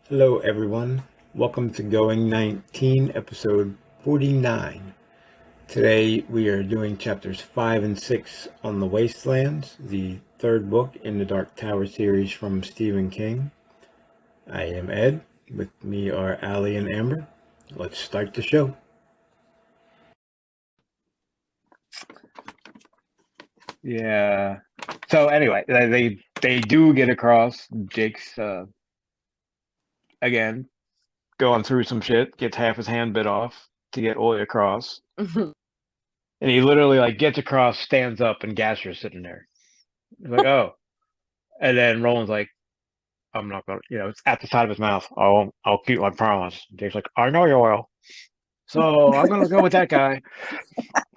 Hello, everyone. Welcome to Going 19, episode 49. Today we are doing chapters 5 and 6 on the Wastelands, the third book in the Dark Tower series from Stephen King. I am Ed. With me are Allie and Amber. Let's start the show. Yeah. So anyway, they do get across. Jake's again going through some shit, gets half his hand bit off to get all the way across. And he literally gets across, stands up, and Gasher's sitting there. He's like, oh. And then Roland's like, I'm not gonna, it's at the side of his mouth. I'll keep my promise. Jake's like, I know you will. So I'm gonna go with that guy.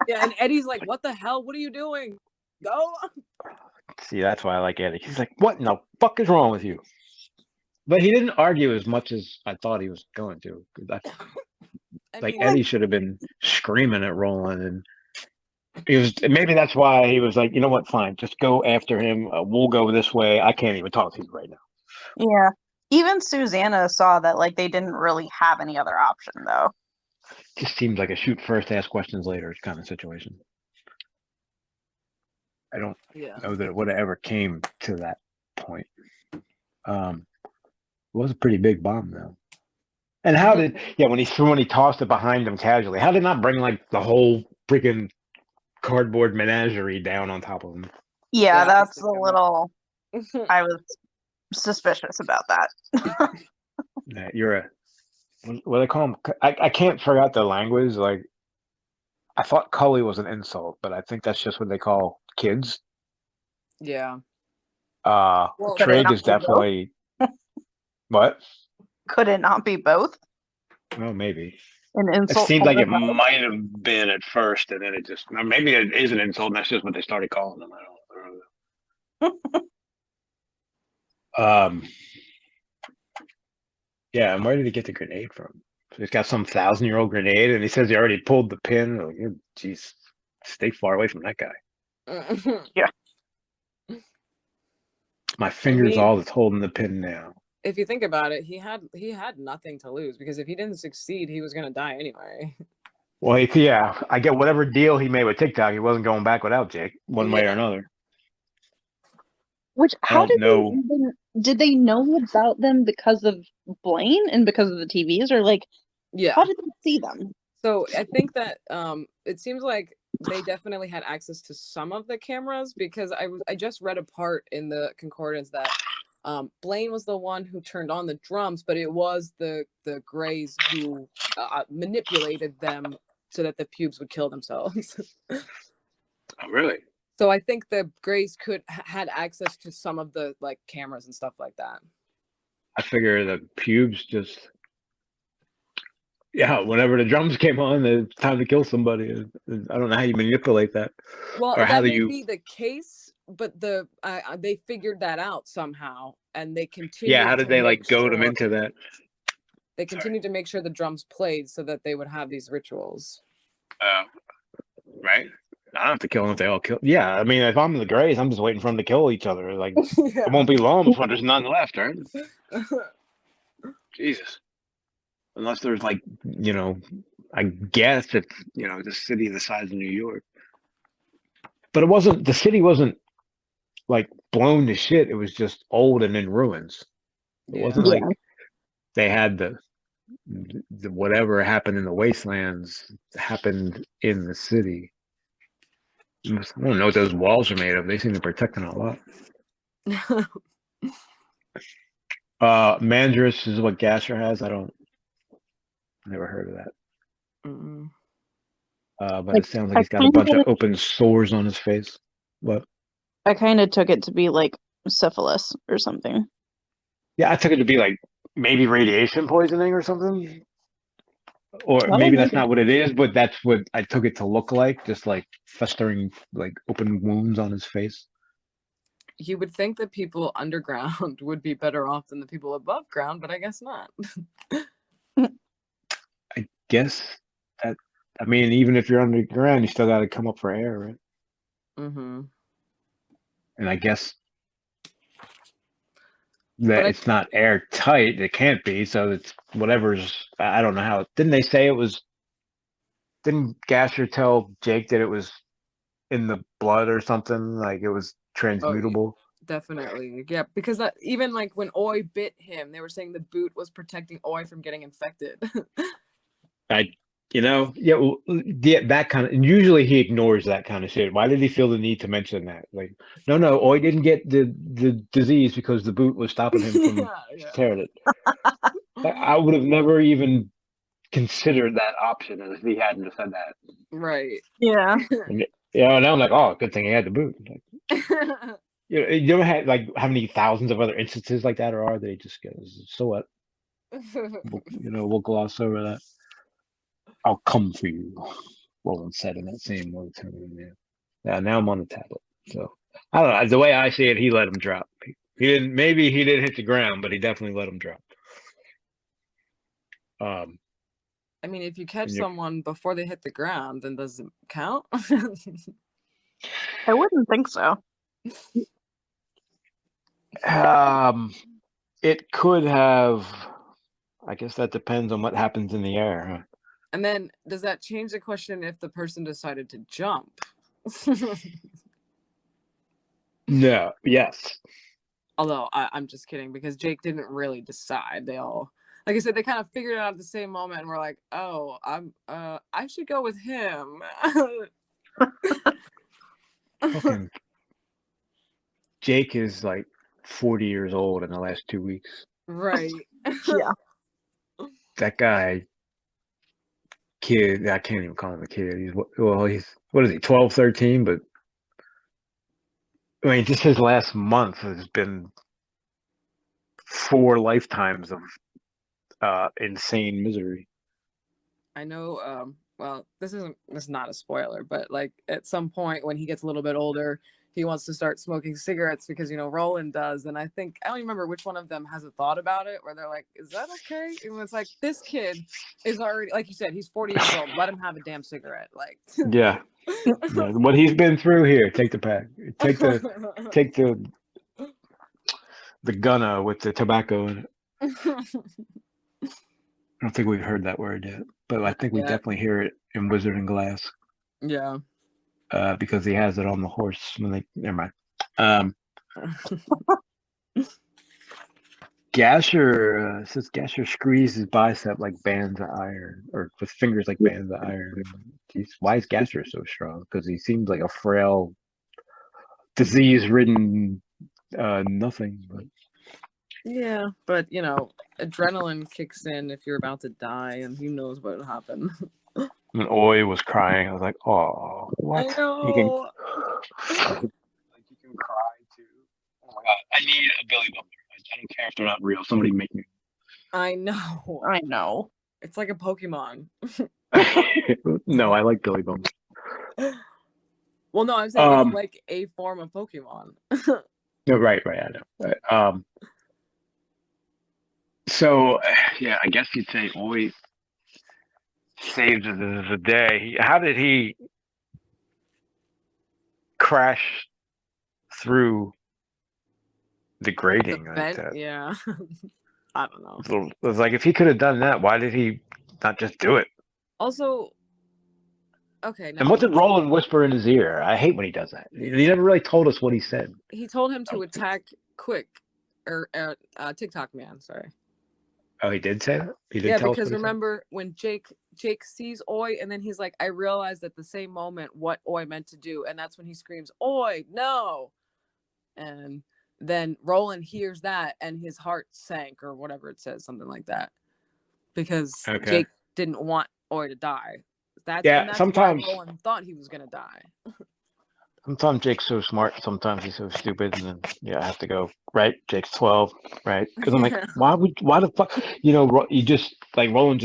Yeah, and Eddie's like, what the hell? What are you doing? Go. See, that's why I like Eddie. He's like, what in the fuck is wrong with you? But he didn't argue as much as I thought he was going to. Eddie should have been screaming at Roland, and maybe that's why he was like, you know what, fine, just go after him. We'll go this way. I can't even talk to you right now. Yeah. Even Susanna saw that they didn't really have any other option though. Just seems like a shoot first, ask questions later kind of situation. I don't know that it would have ever came to that point. It was a pretty big bomb though. And how did when he tossed it behind him casually, how did not bring the whole freaking cardboard menagerie down on top of him? Yeah, that's a little I was suspicious about that. Yeah, you're a what do they call him? I can't figure out the language. I thought Cully was an insult, but I think that's just what they call kids. Yeah. Trig is definitely what? Could it not be both? Well, maybe. An insult. It seemed like it might have been at first, and then it just maybe it is an insult, and that's just what they started calling them. I don't know. Yeah, and where did he get the grenade from? So he's got some 1,000-year-old grenade, and he says he already pulled the pin. Jeez, stay far away from that guy. Yeah. My finger's all that's holding the pin now. If you think about it, he had nothing to lose, because if he didn't succeed, he was going to die anyway. Well, I get whatever deal he made with TikTok, he wasn't going back without Jake, one way or another. Which, how did they know about them because of Blaine and because of the TVs, or how did they see them? So I think that it seems like they definitely had access to some of the cameras, because I just read a part in the concordance that Blaine was the one who turned on the drums, but it was the Greys who manipulated them so that the pubes would kill themselves. Oh, really? So I think the Greys had access to some of the cameras and stuff like that. I figure the pubes just whenever the drums came on, it's time to kill somebody. I don't know how you manipulate that. Well, or that may be the case, but they figured that out somehow, and they continued. Yeah, how did they goad them into that? They continued to make sure the drums played so that they would have these rituals. Right. I don't have to kill them if they all kill. Yeah, I mean, if I'm the Greys, I'm just waiting for them to kill each other. It won't be long before there's none left, right? Jesus. Unless there's I guess it's the city the size of New York. But the city wasn't blown to shit. It was just old and in ruins. It wasn't they had the whatever happened in the Wastelands happened in the city. I don't know what those walls are made of. They seem to protect them a lot. Mandrus is what Gasher has. I never heard of that. But it sounds like he's got a bunch of open sores on his face. What? I kind of took it to be syphilis or something. Yeah, I took it to be maybe radiation poisoning or something. Or maybe that's not what it is, but that's what I took it to look like, just festering, open wounds on his face. You would think that people underground would be better off than the people above ground, but I guess not. I guess that, I mean, even if you're underground, you still got to come up for air, right? Mm-hmm. And I guess that it's not airtight. It can't be. So it's whatever's. I don't know how. Didn't they say it was? Didn't Gasher tell Jake that it was in the blood or something? Like it was transmutable. Definitely, yeah. Because that even like when Oi bit him, they were saying the boot was protecting Oi from getting infected. That kind of. And usually he ignores that kind of shit. Why did he feel the need to mention that? Like, no, Oi didn't get the disease because the boot was stopping him from tearing it. I would have never even considered that option if he hadn't have said that. Right. Yeah. And now I'm like, oh, good thing he had the boot. Like, you don't have like how many thousands of other instances like that, or are they just so what? We'll gloss over that. I'll come for you, Roland said in that same monotone. Yeah, now I'm on the tablet. So I don't know. The way I see it, he let him drop. He didn't. Maybe he didn't hit the ground, but he definitely let him drop. I mean, if you catch someone before they hit the ground, then does it count? I wouldn't think so. It could have. I guess that depends on what happens in the air. Huh? And then, does that change the question if the person decided to jump? No. Yes. Although I'm just kidding, because Jake didn't really decide. They all, like I said, they kind of figured it out at the same moment, and we're like, "Oh, I should go with him." Okay. Jake is like 40 years old in the last 2 weeks. Right. Yeah. That guy, kid, I can't even call him a kid. He's what is he, 12, 13? But I mean, just his last month has been 4 lifetimes of insane misery. I know. Well, this is not a spoiler, but like at some point when he gets a little bit older, he wants to start smoking cigarettes because Roland does, and I don't remember which one of them has a thought about it where they're like, "Is that okay?" And it's like, this kid is already, like you said, he's 40 years old. Let him have a damn cigarette. Like, yeah. What he's been through here. Take the pack. Take the gunna with the tobacco in it. I don't think we've heard that word yet, but I think we definitely hear it in Wizard and Glass. Yeah. Because he has it on the horse when they. Never mind. Gasher says Gasher squeezed his bicep like bands of iron, or with fingers like bands of iron. Why is Gasher so strong? Because he seems like a frail, disease-ridden nothing. But yeah, but adrenaline kicks in if you're about to die, and who knows what will happen. when Oi was crying, I was like, "Oh, what?" I know. Like you can cry too. Oh my god! I need a Billy Bumper. I don't care if they're not real. Somebody make me. I know. It's like a Pokemon. No, I like Billy Bumper. Well, no, I'm saying it's like a form of Pokemon. No, right, I know. So, yeah, I guess you'd say Oi saved the day. How did he crash through the grating like that? Yeah. I don't know. It was like, if he could have done that, why did he not just do it? Also, okay. And what did Roland whisper in his ear? I hate when he does that. He never really told us what he said. He told him to attack Quick, or TikTok Man. Sorry. Oh, he did say that? He did tell us because remember when Jake sees Oi, and then he's like, I realized at the same moment what Oi meant to do, and that's when he screams, Oi, no! And then Roland hears that, and his heart sank, or whatever it says, something like that. Because Jake didn't want Oi to die. That's sometimes why Roland thought he was going to die. Sometimes Jake's so smart, sometimes he's so stupid, and then I have to go, right? Jake's 12, right? Because I'm like, why the fuck? You just, like, Roland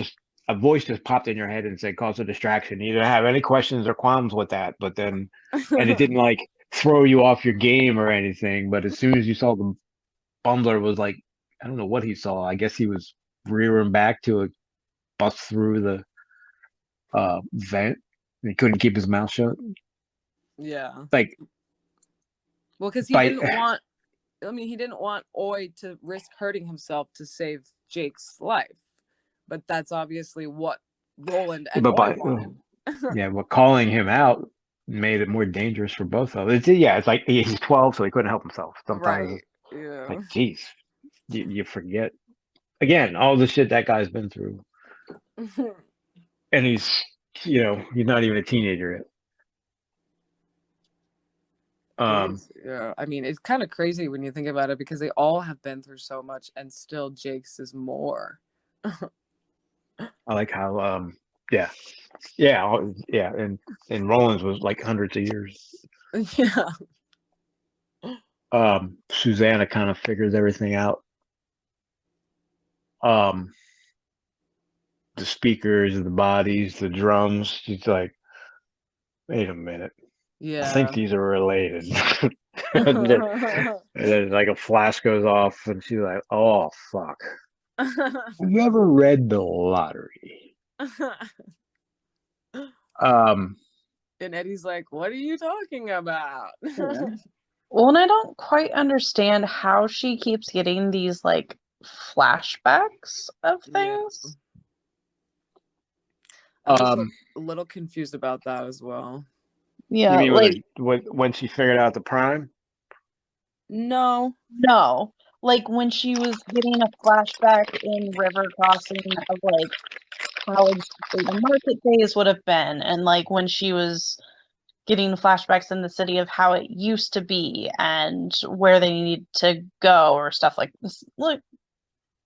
a voice just popped in your head and said, cause a distraction. You didn't have any questions or qualms with that, but then, and it didn't, like, throw you off your game or anything, but as soon as you saw the Bumbler was like, I don't know what he saw. I guess he was rearing back to bust through the vent. He couldn't keep his mouth shut. Yeah. Like, well, because he didn't want I mean, he didn't want Oi to risk hurting himself to save Jake's life, but that's obviously what Roland and But Oi wanted. yeah, but calling him out made it more dangerous for both of them. It's like he's 12, so he couldn't help himself. Sometimes, Right. Yeah. like, geez, you forget again all the shit that guy's been through, and he's not even a teenager yet. Yeah. I mean, it's kind of crazy when you think about it because they all have been through so much, and still Jake's is more. I like how and Roland's was like hundreds of years. Yeah. Susanna kind of figures everything out. The speakers, the bodies, the drums. She's like, wait a minute. Yeah. I think these are related. and then like a flash goes off, and she's like, "Oh fuck! Have you ever read the lottery?" And Eddie's like, "What are you talking about?" Yeah. Well, and I don't quite understand how she keeps getting these like flashbacks of things. I was a little confused about that as well. Yeah, you mean when she figured out the prime? No, like when she was getting a flashback in River Crossing of like how the market days would have been, and like when she was getting flashbacks in the city of how it used to be and where they need to go or stuff like this. Look,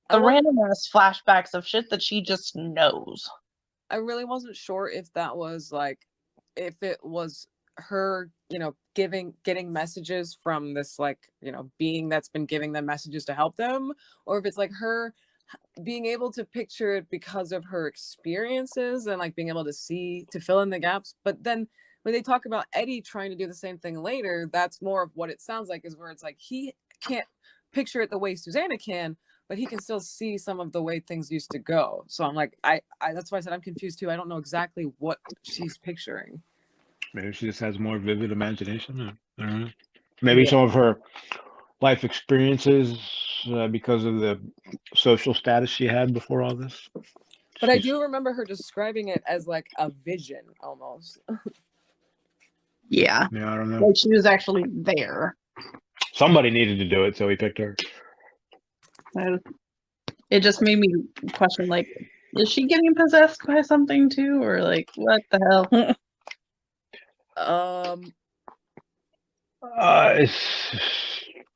the random ass flashbacks of shit that she just knows. I really wasn't sure if that was like, if it was her, getting messages from this, like, being that's been giving them messages to help them, or if it's like her being able to picture it because of her experiences and like being able to fill in the gaps. But then when they talk about Eddie trying to do the same thing later, that's more of what it sounds like, is where it's like he can't picture it the way Susanna can, but he can still see some of the way things used to go. So I'm like, I that's why I said I'm confused too. I don't know exactly what she's picturing. Maybe she just has more vivid imagination. I don't know. Maybe some of her life experiences because of the social status she had before all this. But I do remember her describing it as like a vision almost. Yeah. Yeah, I don't know. Like she was actually there. Somebody needed to do it, so he picked her. It just made me question, like, is she getting possessed by something too, or like, what the hell? You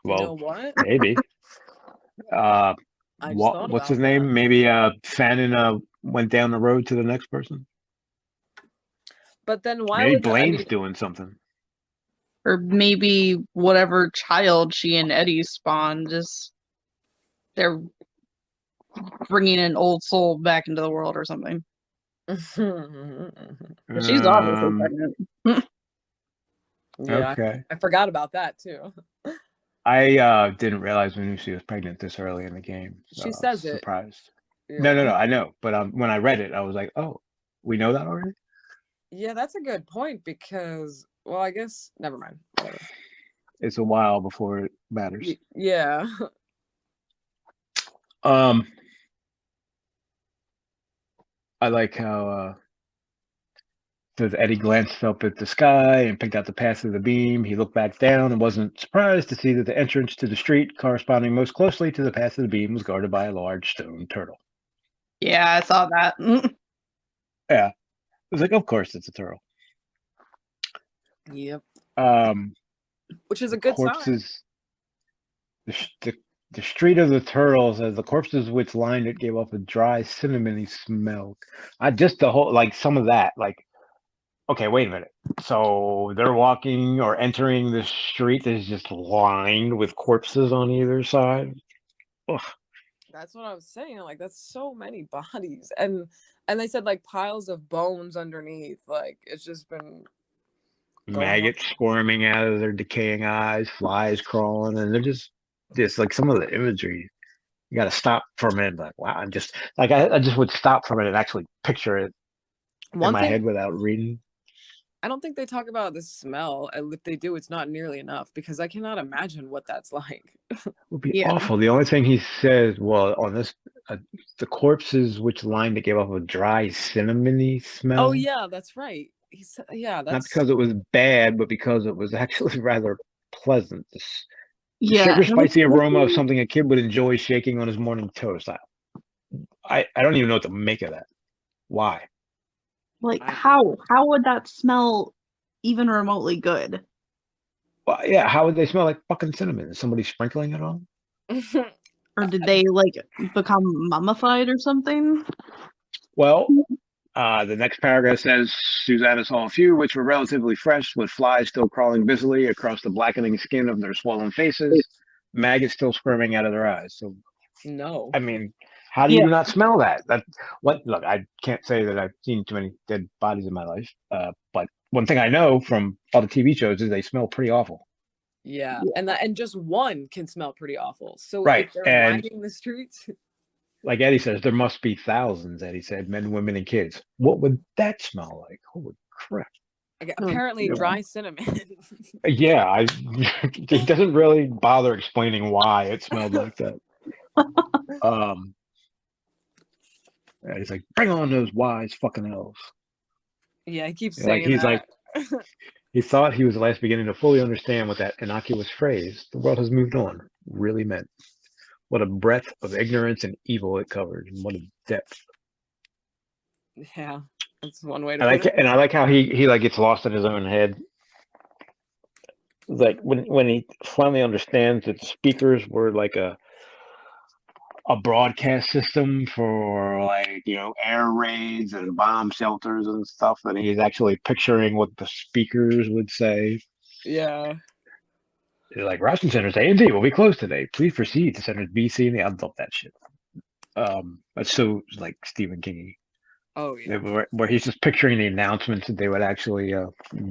know what? Maybe. What's his name? That. Maybe Fannin went down the road to the next person. But then why maybe would Blaine's doing something? Or maybe whatever child she and Eddie spawned, just they're bringing an old soul back into the world or something. She's obviously pregnant. Yeah, okay. I forgot about that too. I didn't realize we knew she was pregnant this early in the game. So she says it. Surprised. Yeah. No, I know. But when I read it, I was like, oh, we know that already? Yeah, that's a good point because, well, I guess, never mind. Whatever. It's a while before it matters. Yeah. I like how says Eddie glanced up at the sky and picked out the path of the beam. He looked back down and wasn't surprised to see that the entrance to the street, corresponding most closely to the path of the beam, was guarded by a large stone turtle. Yeah, I saw that. Yeah. I was like, of course it's a turtle. Yep. Which is a good sign. The street of the turtles, as the corpses which lined it gave off a dry, cinnamony smell. Some of that, like, okay, wait a minute. So they're walking or entering the street that is just lined with corpses on either side. Ugh. That's what I was saying. Like, that's so many bodies, and they said like piles of bones underneath. Like, it's just been maggots squirming out of their decaying eyes, flies crawling, and they're just like some of the imagery. You got to stop for a minute. Like, wow, I'm just like I just would stop for a minute and actually picture it in my head without reading. I don't think they talk about the smell. And if they do, it's not nearly enough because I cannot imagine what that's like. It would be Yeah. awful. The only thing he says, well, on this, the corpses which lined it gave off a dry cinnamony smell. Oh yeah, that's right. He said, yeah, Not that's because it was bad, but because it was actually rather pleasant. The Yeah. sugar and it's spicy aroma of looking- something a kid would enjoy shaking on his morning toast. I don't even know what to make of that. Why? Like I- how would that smell even remotely good? Well, yeah, how would they smell like fucking cinnamon? Is somebody sprinkling it on? Or did they like become mummified or something? Well, the next paragraph says Susanna saw a few which were relatively fresh, with flies still crawling busily across the blackening skin of their swollen faces, maggots still squirming out of their eyes. So, no. I mean, how do you not smell that? Look, I can't say that I've seen too many dead bodies in my life, but one thing I know from all the TV shows is they smell pretty awful. Yeah. And just one can smell pretty awful. So Right, if they're and lining the streets, like Eddie says, there must be thousands, Eddie said, men, women, and kids. What would that smell like? Holy crap. apparently Yeah. dry cinnamon. Yeah, he doesn't really bother explaining why it smelled like that. And he's like, bring on those wise fucking elves. Yeah, he keeps Like saying that. he thought he was at last beginning to fully understand what that innocuous phrase, "the world has moved on," really meant. What a breadth of ignorance and evil it covered, and what a depth. Yeah, that's one way to And put it. I like how he like gets lost in his own head. Like when he finally understands that speakers were like a broadcast system for, like, air raids and bomb shelters and stuff, and he's actually picturing what the speakers would say. Yeah. Like, Russian centers A and D will be closed today. Please proceed to centers B, C, and D. I love that shit. That's so like Stephen King. Oh yeah. Where he's just picturing the announcements that they would actually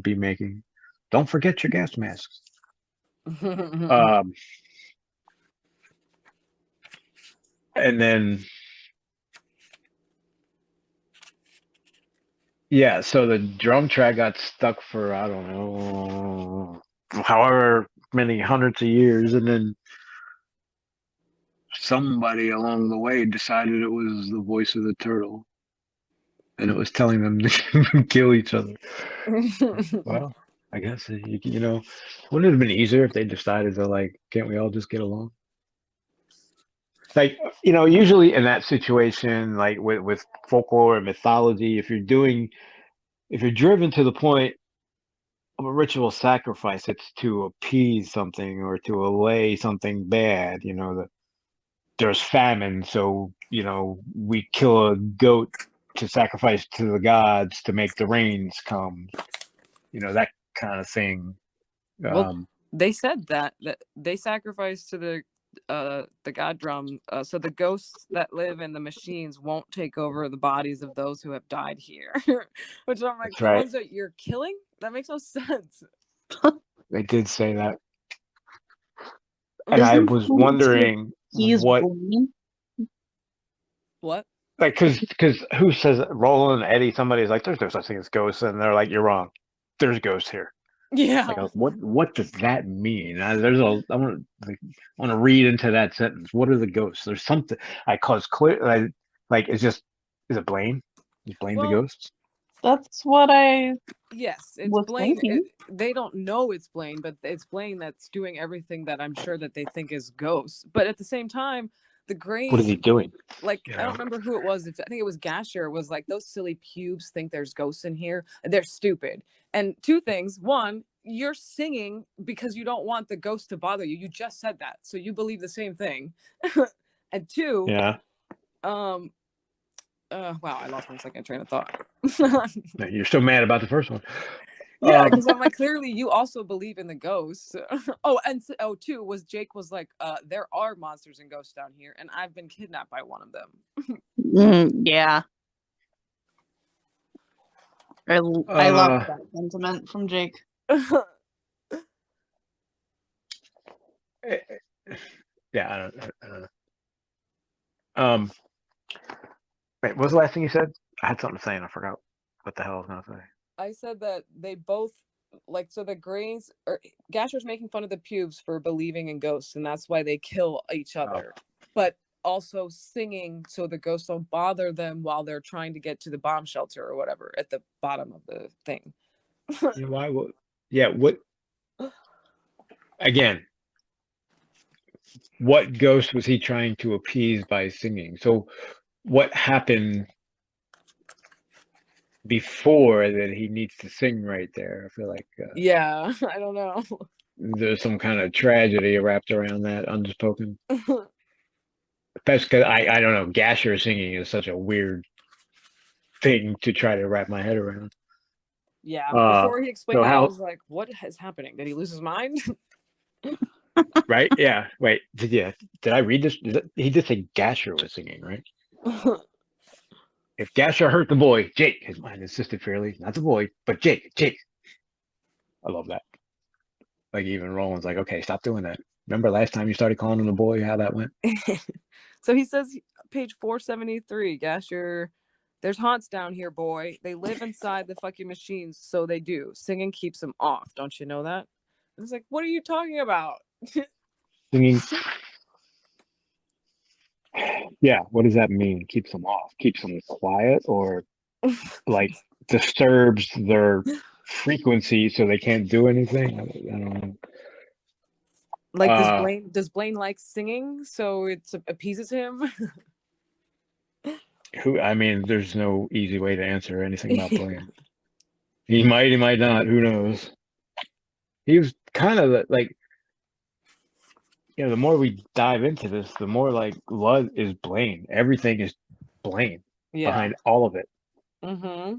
be making. Don't forget your gas masks. And then, yeah, so the drum track got stuck for, I don't know, however many hundreds of years, and then somebody along the way decided it was the voice of the turtle, and it was telling them to kill each other. Well, I guess, wouldn't it have been easier if they decided to, like, can't we all just get along? Like, usually in that situation, like with folklore and mythology, if you're driven to the point of a ritual sacrifice, it's to appease something or to allay something bad. There's famine, so we kill a goat to sacrifice to the gods to make the rains come. That kind of thing. Well, they said that they sacrificed to the god drum, so the ghosts that live in the machines won't take over the bodies of those who have died here. Which I'm like, That's the right. ones that you're killing? That makes no sense. They did say that. And I was wondering He's what, Blaine. What? like, because who says it? Roland, Eddie, somebody's like, there's no such thing as ghosts, and they're like, you're wrong. There's ghosts here. Yeah. Like, what does that mean? I want to read into that sentence. What are the ghosts? There's something. Cause clear. Is it Blaine? Is Blaine the ghost? That's what I Yes, it's was Blaine. thinking. They don't know it's Blaine, but it's Blaine that's doing everything that I'm sure that they think is ghosts. But at the same time, the Greys, What is he doing? like, I don't remember who it was. I think it was Gasher, was like, those silly pubes think there's ghosts in here. They're stupid. And two things. One, you're singing because you don't want the ghost to bother you. You just said that. So you believe the same thing. And two, Yeah. wow, I lost my second train of thought. You're still mad about the first one. Yeah, because I'm like, clearly you also believe in the ghosts. Two was Jake was like, there are monsters and ghosts down here, and I've been kidnapped by one of them. Yeah. I love that sentiment from Jake. Yeah, I don't know. Wait, what was the last thing you said? I had something to say and I forgot what the hell I was gonna say. I said that they both like so the Greys or Gasher's making fun of the Pubes for believing in ghosts, and that's why they kill each other. But also singing so the ghosts don't bother them while they're trying to get to the bomb shelter or whatever at the bottom of the thing. You know, why would, yeah, what, again, what ghost was he trying to appease by singing? So what happened before that he needs to sing right there? I feel like Yeah, I don't know. there's some kind of tragedy wrapped around that unspoken. That's because I don't know. Gasher singing is such a weird thing to try to wrap my head around. Yeah, before he explained so it, I how, was like, what is happening? Did he lose his mind? right? Yeah. Wait. Did I read this? He did say Gasher was singing, right? If Gasher hurt the boy, Jake, his mind insisted fairly, not the boy, but Jake. I love that. Like even Roland's like, okay, stop doing that. Remember last time you started calling him the boy, how that went? So he says, page 473, Gasher, there's haunts down here, boy. They live inside the fucking machines, so they do. Singing keeps them off. Don't you know that? I was like, what are you talking about? Singing. Yeah, what does that mean? Keeps them off? Keeps them quiet, or like disturbs their frequency so they can't do anything? I don't know. Like, does Blaine like singing so it appeases him? I mean, there's no easy way to answer anything about Blaine. He might not. Who knows? He was kind of like, you know, the more we dive into this, the more like Lud is Blaine. Everything is Blaine behind all of it. Mm-hmm.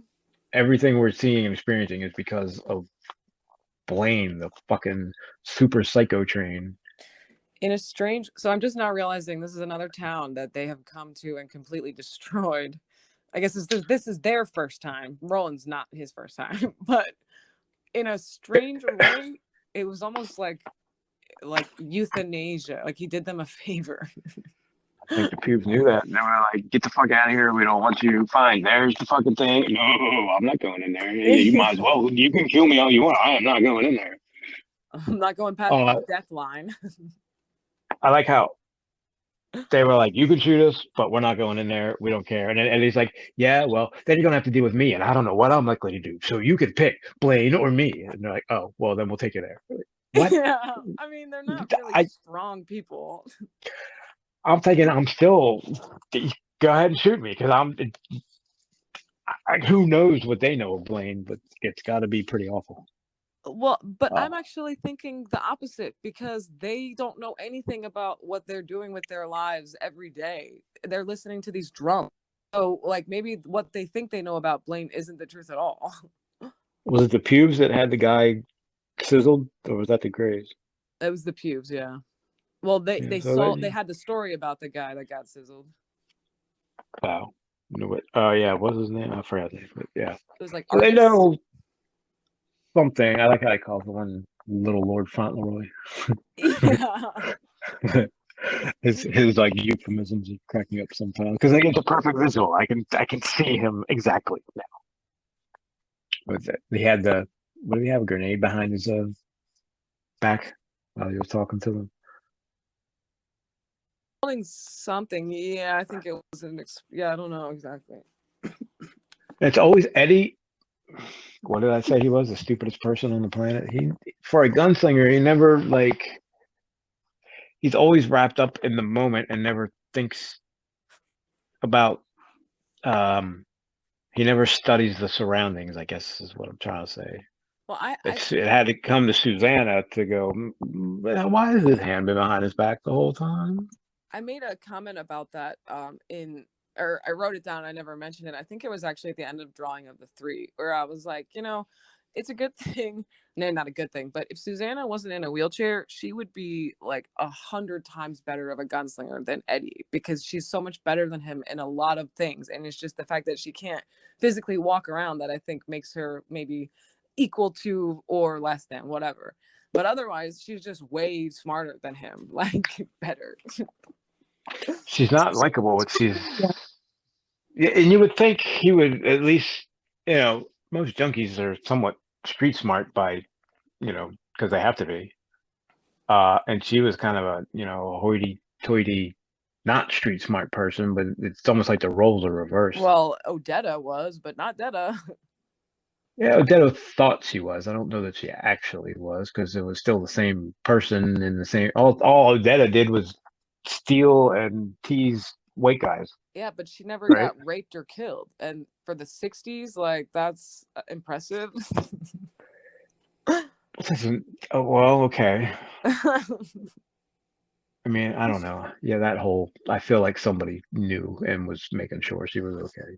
Everything we're seeing and experiencing is because of Blaine, the fucking super psycho train. In a strange, so I'm just now realizing this is another town that they have come to and completely destroyed. I guess this is their first time. Roland's not his first time, but in a strange way, it was almost like euthanasia. Like he did them a favor. I think the pubes knew that. And they were like, get the fuck out of here. We don't want you. Fine. There's the fucking thing. No, I'm not going in there. You might as well. You can kill me all you want. I am not going in there. I'm not going past the death line. I like how they were like, you can shoot us, but we're not going in there. We don't care. And he's like, yeah, well, then you're going to have to deal with me. And I don't know what I'm likely to do. So you can pick Blaine or me. And they're like, oh, well, then we'll take you there. What? Yeah. I mean, they're not really strong people. I'm thinking I'm still, go ahead and shoot me. Because who knows what they know of Blaine, but it's got to be pretty awful. Well, but I'm actually thinking the opposite because they don't know anything about what they're doing with their lives every day. They're listening to these drums. So, like, maybe what they think they know about Blaine isn't the truth at all. Was it the pubes that had the guy sizzled, or was that the Greys? It was the pubes, yeah. Well, they had the story about the guy that got sizzled. Wow. No, what? Oh, yeah. What was his name? I forgot. But yeah. It was like so they know something. I like how I call the one Little Lord Fauntleroy. Yeah. his like euphemisms are cracking me up sometimes because I get the perfect visual. I can see him exactly now. What's that? He had what did he have? A grenade behind his back while he was talking to them. Something, yeah. I think it was I don't know exactly. It's always Eddie. What did I say? He was the stupidest person on the planet. For a gunslinger, he never he's always wrapped up in the moment and never thinks about. He never studies the surroundings, I guess is what I'm trying to say. Well, it had to come to Susanna to go, why has his hand been behind his back the whole time? I made a comment about that I wrote it down. I never mentioned it. I think it was actually at the end of drawing of the 3, where I was like, it's a good thing. No, not a good thing. But if Susanna wasn't in a wheelchair, she would be like 100 times better of a gunslinger than Eddie because she's so much better than him in a lot of things. And it's just the fact that she can't physically walk around that I think makes her maybe equal to or less than whatever. But otherwise, she's just way smarter than him, like better. She's not likable, but she's. Yeah, and you would think he would at least, most junkies are somewhat street smart by, because they have to be. And she was kind of a, a hoity-toity, not street smart person, but it's almost like the roles are reversed. Well, Odetta was, but not Detta. Yeah, Odetta thought she was. I don't know that she actually was, because it was still the same person in the same. All Odetta did was steal and tease white guys. Yeah, but she never Right. got raped or killed. And for the 60s, like, that's impressive. Oh, well, okay. I mean, I don't know. Yeah, that whole. I feel like somebody knew and was making sure she was okay.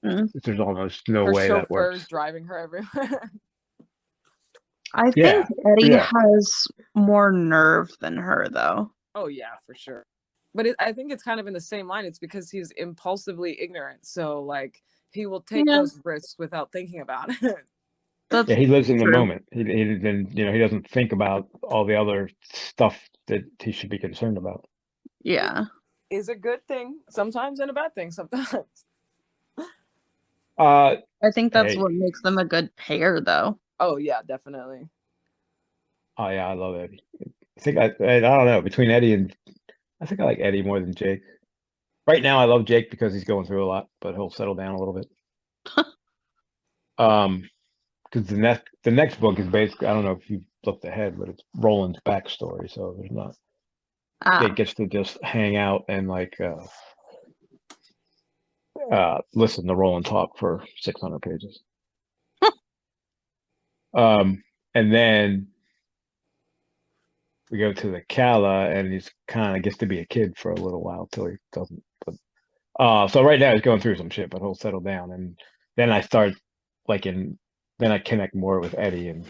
There's almost no Her way that chauffeur's works. driving her everywhere. I Yeah, think Eddie yeah. has more nerve than her, though. Oh, yeah, for sure. But I think it's kind of in the same line. It's because he's impulsively ignorant. So, like, he will take Yeah. those risks without thinking about it. That's Yeah, he lives in the true. moment. He didn't, he doesn't think about all the other stuff that he should be concerned about. Yeah. Is a good thing sometimes and a bad thing sometimes. Uh, I think that's Hey. what makes them a good pair, though. Oh, yeah, definitely. Oh yeah, I love Eddie. I think I don't know, between Eddie and I think I like Eddie more than Jake. Right now, I love Jake because he's going through a lot, but he'll settle down a little bit. Because the next book is basically, I don't know if you've looked ahead, but it's Roland's backstory. So there's not Jake gets to just hang out and like listen to Roland talk for 600 pages. And then we go to the Cala, and he's kind of gets to be a kid for a little while till he doesn't. But so right now he's going through some shit, but he'll settle down, and then I start then I connect more with Eddie, and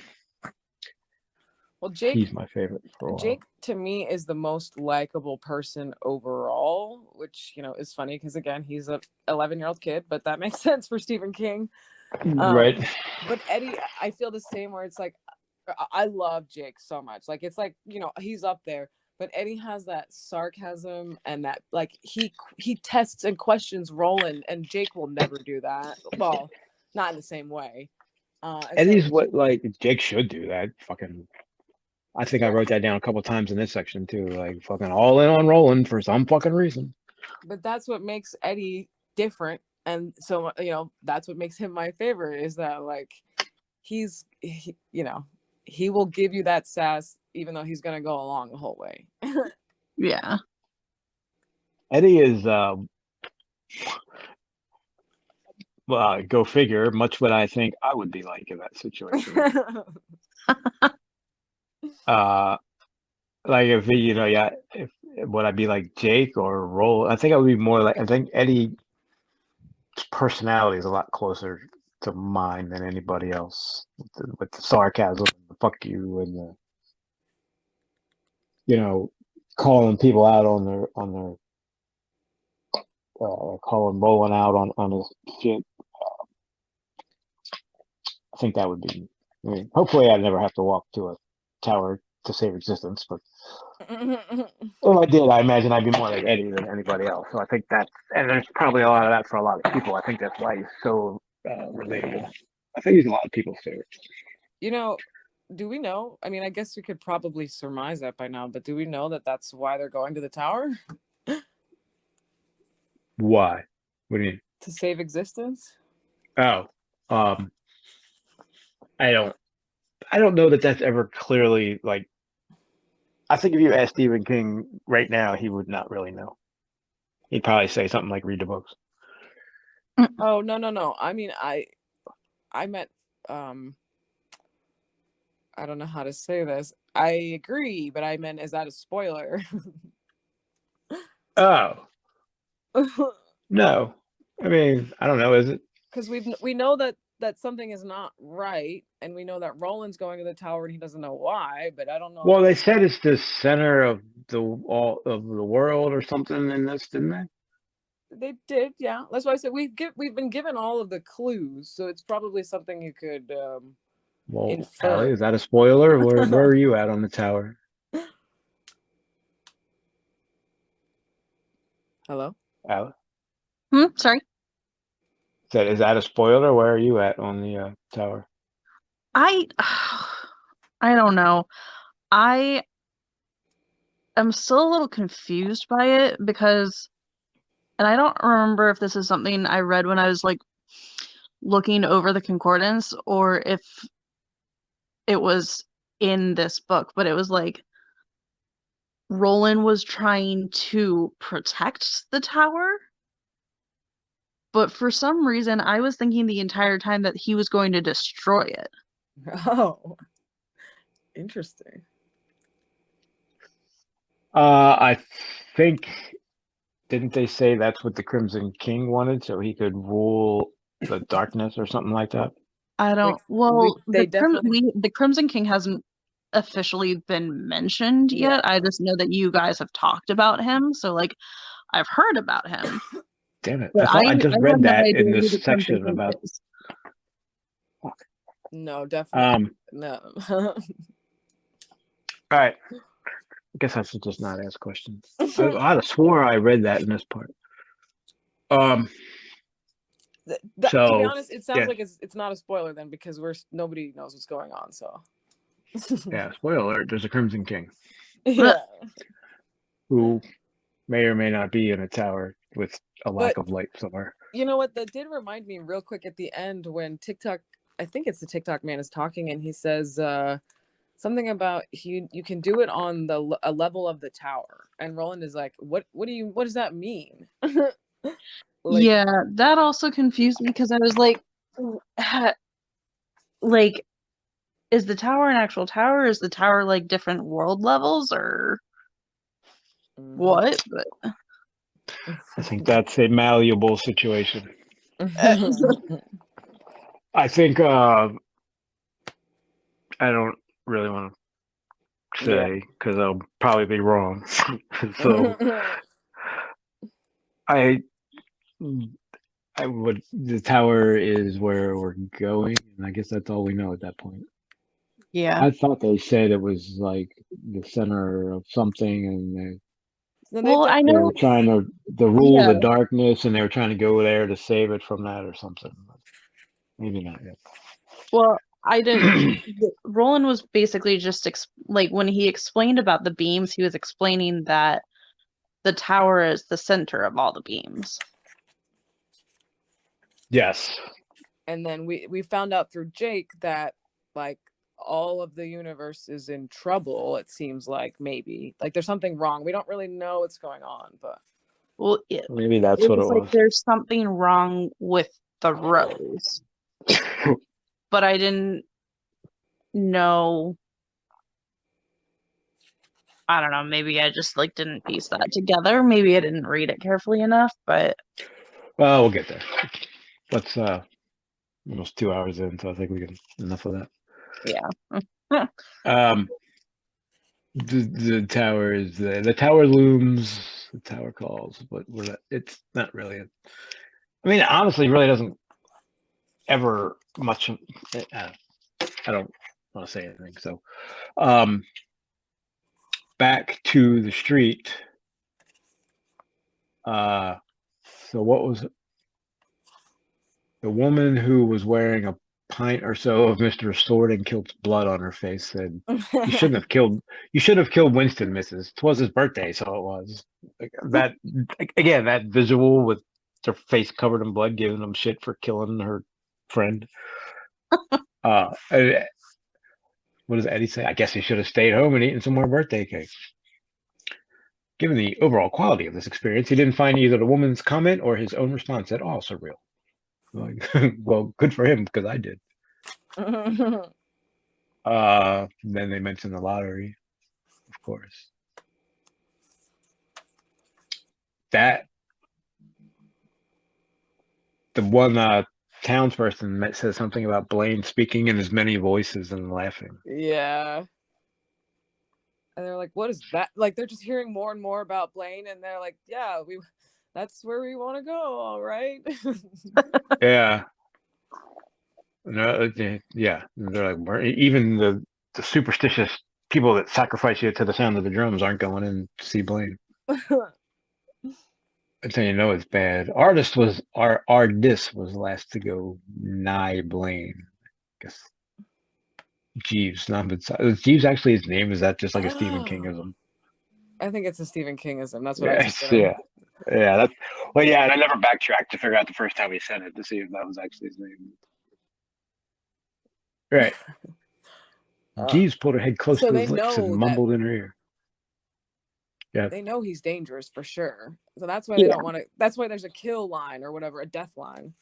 Well, Jake he's my favorite for a while. Jake to me is the most likable person overall, which is funny because again he's a 11-year-old kid, but that makes sense for Stephen King. Right. But Eddie, I feel the same where it's like I love Jake so much. Like it's like he's up there, but Eddie has that sarcasm and that like he tests and questions Roland, and Jake will never do that. Well, not in the same way. Eddie's what like Jake should do that. Fucking. I think I Yeah. wrote that down a couple times in this section too. Like fucking all in on Roland for some fucking reason. But that's what makes Eddie different, and so that's what makes him my favorite. Is that like he will give you that sass even though he's gonna go along the whole way. Yeah. Eddie is well, go figure, much what I think I would be like in that situation. Like if he, if would I be like Jake or Roland? I think I would be more like, I think Eddie's personality is a lot closer to mine than anybody else with the sarcasm, the fuck you, and the calling people out on their calling Roland out on his shit. I think that would be. I mean, hopefully, I'd never have to walk to a tower to save existence, but if I did, I imagine I'd be more like Eddie than anybody else. So I think and there's probably a lot of that for a lot of people. I think that's why he's so relatable. I think he's a lot of people's favorite. Do we know? I mean, I guess we could probably surmise that by now, but do we know that that's why they're going to the tower? Why? What do you mean? To save existence? Oh, I don't know that that's ever clearly like. I think if you ask Stephen King right now, he would not really know. He'd probably say something like read the books. Oh, no. I mean, I meant, I don't know how to say this. I agree, but I meant, is that a spoiler? Oh. No. I mean, I don't know, is it? Because we know that something is not right, and we know that Roland's going to the tower and he doesn't know why, but I don't know. Well, they said it's the center of the world or something in this, didn't they? They did, yeah. That's why I said we've been given all of the clues, so it's probably something you could infer. Allie, is that a spoiler? Where are you at on the tower? Hello? Allie? Sorry. Is that a spoiler? Where are you at on the tower? I I don't know. I am still a little confused by it because, and I don't remember if this is something I read when I was like looking over the concordance or if it was in this book, but it was like Roland was trying to protect the tower, but for some reason I was thinking the entire time that he was going to destroy it. Oh, interesting. I think, didn't they say that's what the Crimson King wanted, so he could rule the darkness or something like that? I don't. We, Well, they definitely. the Crimson King hasn't officially been mentioned Yeah. yet. I just know that you guys have talked about him, so like I've heard about him. Damn it! But I thought I just have read no that idea in who this the Crimson section King about. is. No, definitely no. All right. I guess I should just not ask questions. I'd have swore I read that in this part. To be So honest, it sounds yeah, like it's not a spoiler then because nobody knows what's going on. So yeah. Spoiler alert: there's a Crimson King yeah, who may or may not be in a tower with a lack but of light somewhere. you know what? That did remind me real quick at the end when TikTok, I think it's the TikTok man is talking and he says something about you can do it on a level of the tower, and Roland is like, what does that mean? Like, Yeah, that also confused me because I was like, like, is the tower an actual tower? Is the tower like different world levels or what? But I think that's a malleable situation. I think I don't really want to yeah. say because I'll probably be wrong. So I would. The tower is where we're going, and I guess that's all we know at that point. yeah. I thought they said it was like the center of something, and No, Well, I they know. were trying to rule Yeah. the darkness, and they were trying to go there to save it from that or something. Maybe not yet. Well, I didn't. Roland was basically just like when he explained about the beams, he was explaining that the tower is the center of all the beams. Yes. And then we found out through Jake that like all of the universe is in trouble. It seems like maybe like there's something wrong. We don't really know what's going on, but Well, Maybe that's it what it was like was. there's something wrong with the rose, but I didn't know. I don't know. Maybe I just like didn't piece that together. Maybe I didn't read it carefully enough, but Well, we'll get there. Let's almost 2 hours in, so I think we can enough of that. yeah. The tower is the tower looms, the tower calls, but it's not really. I mean, honestly, really doesn't ever much. I don't want to say anything. So, back to the street. So what was the woman who was wearing a pint or so of Mr. Sword and Kilt's blood on her face said, "You shouldn't have killed. You should have killed Winston, Mrs. 'Twas his birthday, so it was." Like, that again, that visual with her face covered in blood, giving him shit for killing her friend. Uh, what does Eddie say? I guess he should have stayed home and eaten some more birthday cake. Given the overall quality of this experience, he didn't find either the woman's comment or his own response at all surreal. Like, well, good for him because I did. Then they mentioned the lottery, of course. That the one townsperson says something about Blaine speaking in as many voices and laughing. Yeah. And they're like, what is that? Like they're just hearing more and more about Blaine and they're like, yeah, that's where we want to go, all right. Yeah. No, yeah. They're like, even the superstitious people that sacrifice you to the sound of the drums aren't going in to see Blaine. That's how you know it's bad. Artist was last to go nigh Blaine. I guess Jeeves, not beside. Is Jeeves actually his name? Is that just like a Stephen Oh, Kingism? I think it's a Stephen Kingism. That's what I took Yes, it yeah, as. yeah. That's well, yeah. And I never backtracked to figure out the first time he said it to see if that was actually his name. Right. Uh, Jeeves pulled her head close so to they his lips and know that mumbled in her ear. Yeah. they know he's dangerous for sure. So that's why they Yeah. don't want to. That's why there's a kill line or whatever, a death line.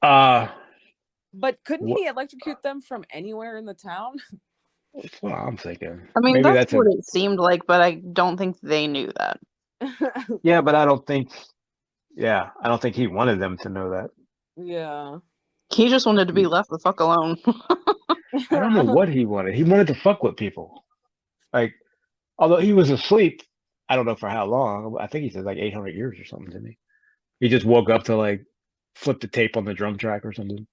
Uh, But couldn't what? he electrocute them from anywhere in the town? That's what I'm thinking. I mean, Maybe that's that's a what it seemed like, but I don't think they knew that. yeah, but I don't think. Yeah, I don't think he wanted them to know that. Yeah. He just wanted to be left the fuck alone. I don't know what he wanted. He wanted to fuck with people. Like, although he was asleep, I don't know for how long. I think he said like 800 years or something, didn't he? He just woke up to like flip the tape on the drum track or something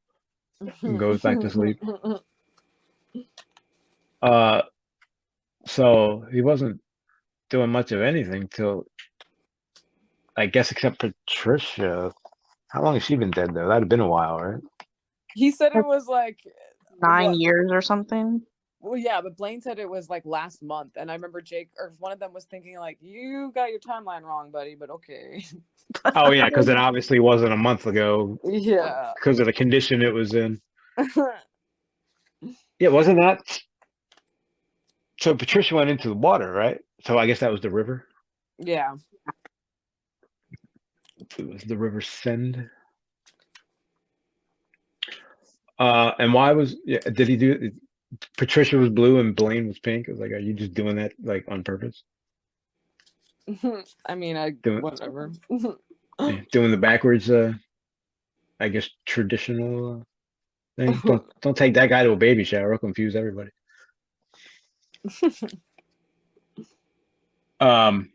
and goes back to sleep. Uh, so he wasn't doing much of anything till I guess except Patricia. How long has she been dead though? That'd have been a while, right? He said it was like 9 what? years or something. Well, yeah, but Blaine said it was like last month, and I remember Jake or one of them was thinking like, "You got your timeline wrong, buddy," but okay. Oh yeah, because it obviously wasn't a month ago Yeah. because of the condition it was in. Yeah, wasn't that? So Patricia went into the water, right? So I guess that was the river. Yeah. It was the River Send. And why was did he do? Patricia was blue and Blaine was pink. I was like, are you just doing that like on purpose? I mean, Doing whatever. doing the backwards, I guess traditional thing. Don't take that guy to a baby shower. It'll confuse everybody. Um,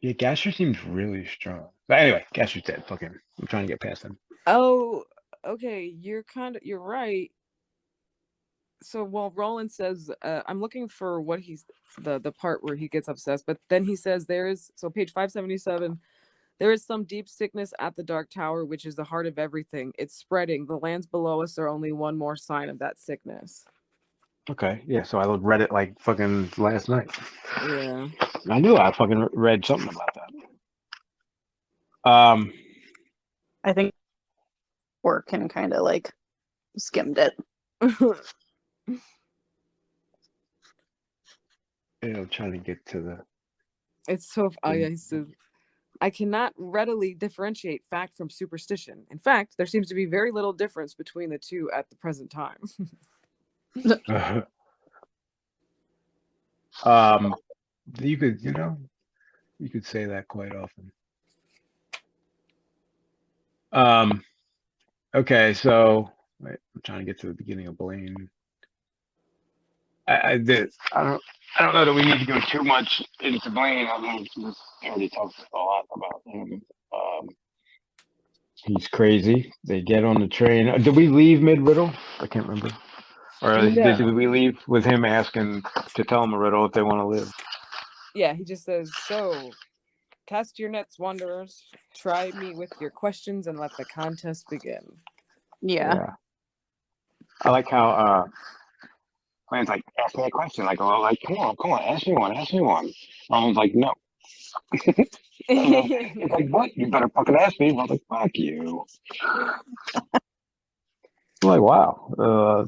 yeah, Gasher seems really strong. But anyway, Gasher's dead. Fuck him. I'm trying to get past him. Oh, okay. You're right. So while Roland says, I'm looking for what he's the part where he gets obsessed, but then he says page 577, there is some deep sickness at the Dark Tower, which is the heart of everything. It's spreading. The lands below us are only one more sign of that sickness. Okay, yeah. So I read it like fucking last night. Yeah. I knew I fucking read something about that. I think work and kind of like skimmed it. I'm trying to get to the. It's so. Oh yeah, he says, I cannot readily differentiate fact from superstition. In fact, there seems to be very little difference between the two at the present time. You could, you could say that quite often. Okay, so wait, I'm trying to get to the beginning of Blaine. I don't know that we need to go too much into Blaine. I mean, we already talked a lot about him. He's crazy. They get on the train. Did we leave mid riddle? I can't remember. Or did No. we leave with him asking to tell him a riddle if they want to live? Yeah, he just says, so cast your nets, wanderers. Try me with your questions and let the contest begin. Yeah. I like how Blaine's like, ask me a question. Like, oh, like, come on, ask me one. Roland's like, no. He's like, what? You better fucking ask me. I'm like, fuck you. I'm like, wow.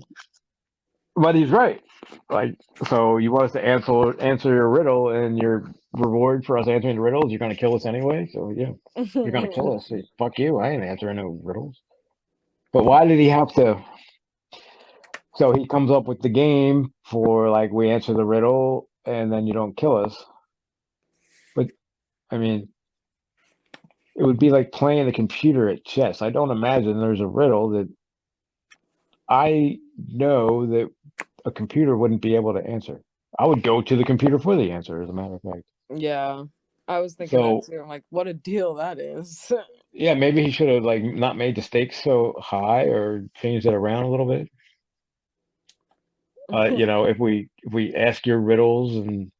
But he's right. Like, so you want us to answer your riddle, and your reward for us answering the riddles, you're gonna kill us anyway. So yeah, you're gonna kill us. So, fuck you. I ain't answering no riddles. But why did he have to? So he comes up with the game for like we answer the riddle, and then you don't kill us. But I mean, it would be like playing the computer at chess. I don't imagine there's a riddle that I know that a computer wouldn't be able to answer. I would go to the computer for the answer, as a matter of fact. Yeah, I was thinking that too. I'm like, what a deal that is. Yeah, maybe he should have like not made the stakes so high or changed it around a little bit. If we ask your riddles and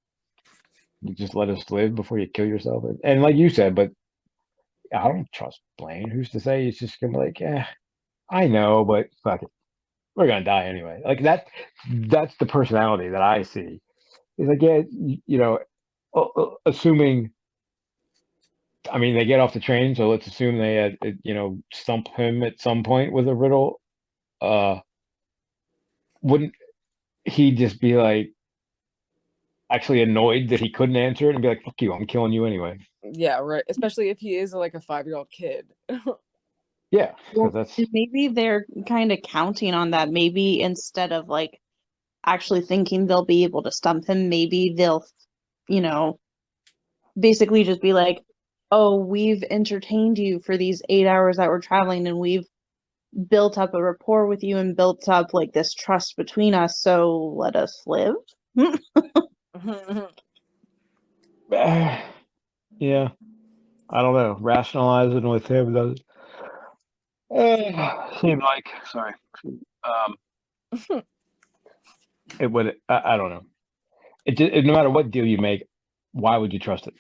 You just let us live before you kill yourself. And like you said, but I don't trust Blaine. Who's to say he's just gonna be like, yeah, I know, but fuck it, we're gonna die anyway. Like that's the personality that I see. He's like, yeah, assuming. I mean, they get off the train, so let's assume they had, stump him at some point with a riddle. Wouldn't he just be like actually annoyed that he couldn't answer it and be like, "Fuck you, I'm killing you anyway." Yeah, right. Especially if he is like a 5-year-old kid. Yeah, Well, because that's and maybe they're kind of counting on that. Maybe instead of like actually thinking they'll be able to stump him, maybe they'll, you know, basically just be like, oh, we've entertained you for these 8 hours that we're traveling and we've built up a rapport with you and built up like this trust between us. So let us live. yeah. I don't know. Rationalizing with him does seem like sorry. It would. I don't know. No matter what deal you make, why would you trust it?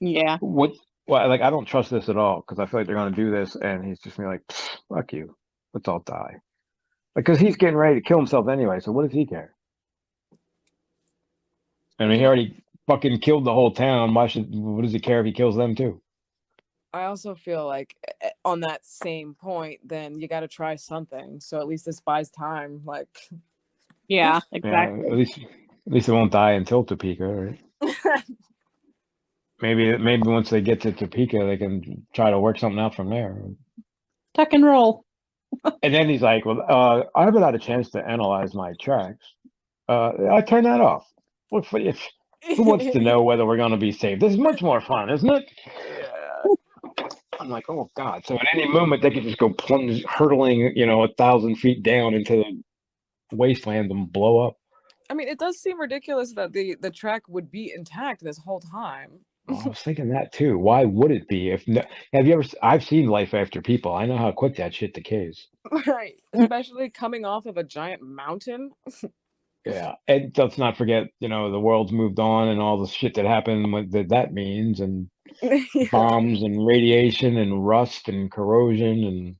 Yeah. What? Well, like I don't trust this at all because I feel like they're gonna do this, and he's just gonna be like, "Fuck you, let's all die." Because he's getting ready to kill himself anyway. So what does he care? I mean, he Yeah. already fucking killed the whole town. What does he care if he kills them too? I also feel like on that same point, then you got to try something. So at least this buys time. Like, Yeah, Yeah, exactly. at least it won't die until Topeka, right? Maybe once they get to Topeka, they can try to work something out from there. Tuck and roll. And then he's like, "Well, I haven't had a chance to analyze my tracks. I turn that off. What for? Who wants to know whether we're going to be safe? This is much more fun, isn't it?" Yeah. I'm like, "Oh God!" So at any moment they could just go plunge, hurtling, 1,000 feet down into the wasteland and blow up. I mean, it does seem ridiculous that the track would be intact this whole time. Well, I was thinking that too. Why would it be? If no, have you ever? I've seen Life After People. I know how quick that shit decays. Right. Especially coming off of a giant mountain. Yeah, and let's not forget, the world's moved on and all the shit that happened, what that means, and Yeah. bombs and radiation and rust and corrosion and.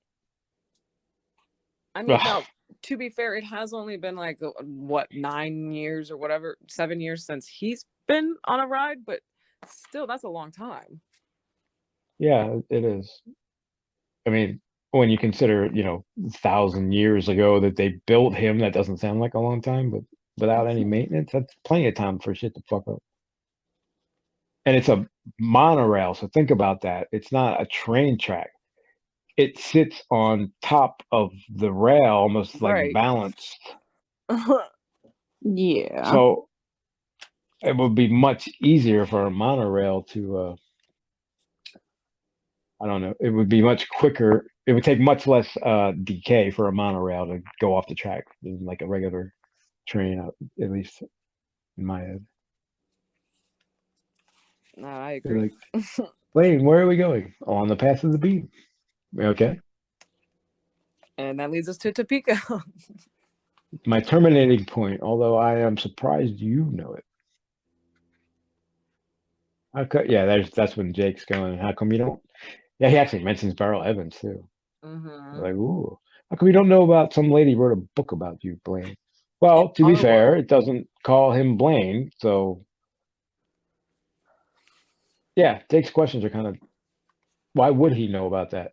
I mean, now, to be fair, it has only been like, what, 9 years or whatever, 7 years since he's been on a ride, but still, that's a long time. Yeah, it is. I mean, when you consider, 1,000 years ago that they built him, that doesn't sound like a long time, but without any maintenance, that's plenty of time for shit to fuck up. And it's a monorail, so think about that. It's not a train track. It sits on top of the rail, almost like Right. balanced. Yeah. So it would be much easier for a monorail to, I don't know, it would be much quicker. It would take much less decay for a monorail to go off the track than like a regular train, at least in my head. No, I They're agree. like, Lane, where are we going? On the path of the beam. Okay. And that leads us to Topeka. My terminating point, although I am surprised you know it. Okay, yeah, that's when Jake's going. How come you don't? Yeah, he actually mentions Beryl Evans too. Mm-hmm. Like, ooh, how come you don't know about some lady wrote a book about you, Blaine? Well, to be Our fair, world. it doesn't call him Blaine, so yeah, Jake's questions are kind of, why would he know about that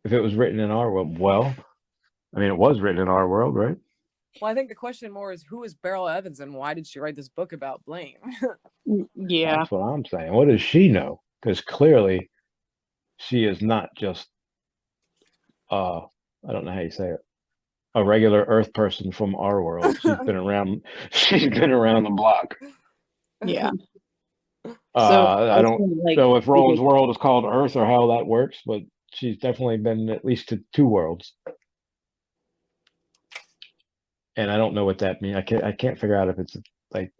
if it was written in our world? Well, I mean, it was written in our world, right? Well, I think the question more is, who is Beryl Evans and why did she write this book about Blaine? Yeah. That's what I'm saying. What does she know? Because clearly, she is not just I don't know how you say it, a regular Earth person from our world. She's been around. She's been around the block. Yeah. I don't like, know if Roland's world is called Earth or how that works, but she's definitely been at least to 2 worlds. And I don't know what that means. I can't figure out if it's like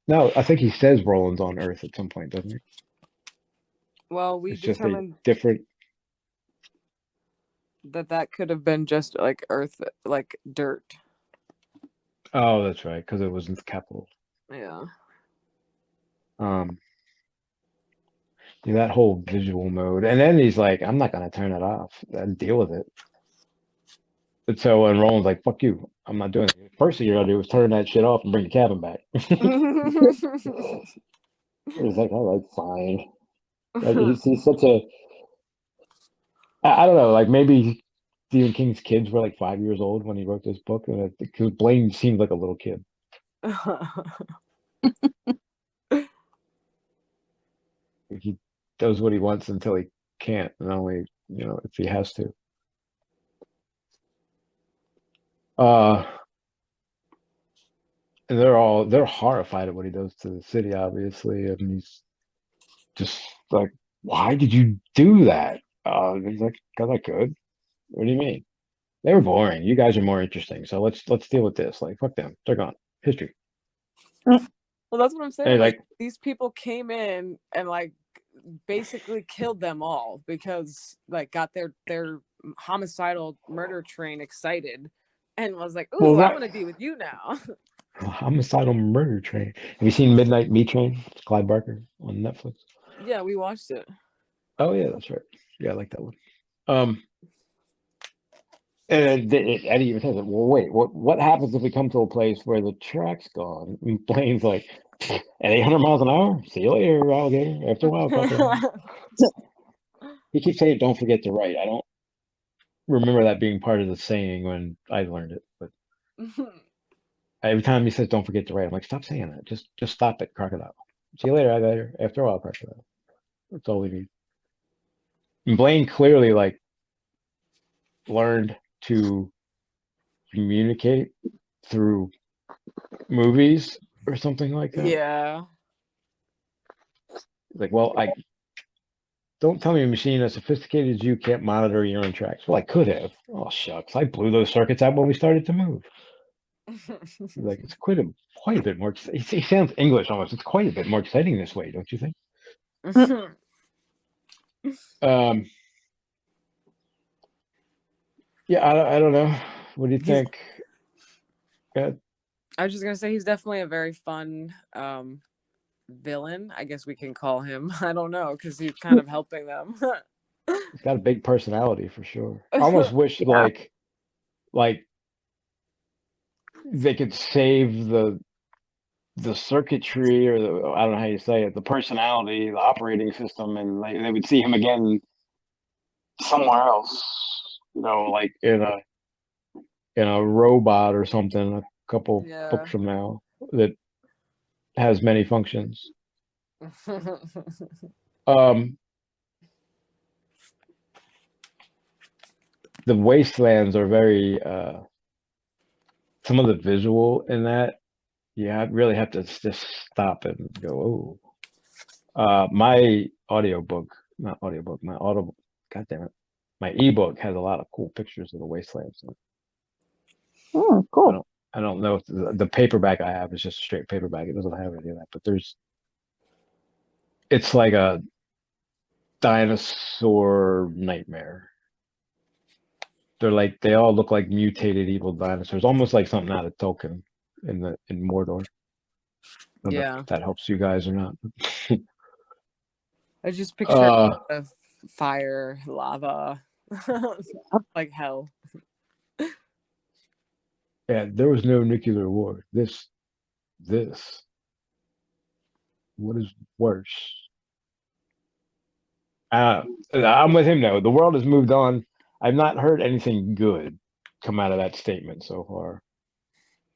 no, I think he says Roland's on Earth at some point, doesn't he? Well, we It's just a determined different. that could have been just like Earth, like dirt. Oh, that's right, because it wasn't the capital. Yeah. That whole visual mode, and then he's like, "I'm not gonna turn it off and deal with it." And so when Roland's like, "Fuck you, I'm not doing it." First thing you're gonna do is turn that shit off and bring the cabin back. It's like, all right, fine. Like he's such a, I don't know, like maybe Stephen King's kids were like 5 years old when he wrote this book, and because Blaine seemed like a little kid. Like he does what he wants until he can't, and only if he has to. And they're horrified at what he does to the city, obviously, and he's just like, "Why did you do that?" He's like, "'Cause I could." What do you mean? They were boring. You guys are more interesting, so let's deal with this. Like, fuck them. They're gone. History. Well, that's what I'm saying. And Like these people came in and like basically killed them all because like got their homicidal murder train excited and was like, "Ooh, Well, I'm gonna be with you now." homicidal murder train. Have you seen Midnight Meat Train? Clyde Barker on Netflix. Yeah, we watched it. Oh yeah, that's right. Yeah, I like that one. And Eddie even says it. Well, wait, what happens if we come to a place where the track's gone? And Blaine's like, at 800 miles an hour? See you later, alligator. After a while, he keeps saying, "Don't forget to write." I don't remember that being part of the saying when I learned it, but every time he says, "Don't forget to write," I'm like, "Stop saying that. Just stop it, crocodile. See you later, alligator. After a while, crocodile." That's all we need. And Blaine clearly like learned to communicate through movies or something like that. Yeah. Like, well, don't tell me a machine as sophisticated as you can't monitor your own tracks. Well, I could have. Oh shucks, I blew those circuits out when we started to move. Like, it's quite a bit more. He sounds English almost. It's quite a bit more exciting this way, don't you think? Yeah, I don't know. What do you think? I was just gonna say he's definitely a very fun villain, I guess we can call him. I don't know, because he's kind of helping them. He's got a big personality for sure. I almost wish like they could save the circuitry or I don't know how you say it, the personality, the operating system, and they would see him again somewhere else. Like in a robot or something a couple books from now that has many functions. The Wastelands are very some of the visual in that you really have to just stop and go, oh. My audiobook, not audiobook, my audible, god damn it, my ebook has a lot of cool pictures of the Wastelands. Oh, cool. I don't know if the paperback I have is just a straight paperback. It doesn't have any of that, but it's like a dinosaur nightmare. They all look like mutated evil dinosaurs, almost like something out of Tolkien in Mordor. I don't know if that helps you guys or not. I just picture fire, lava, like hell. Yeah, there was no nuclear war. This, what is worse? I'm with him though. The world has moved on. I've not heard anything good come out of that statement so far.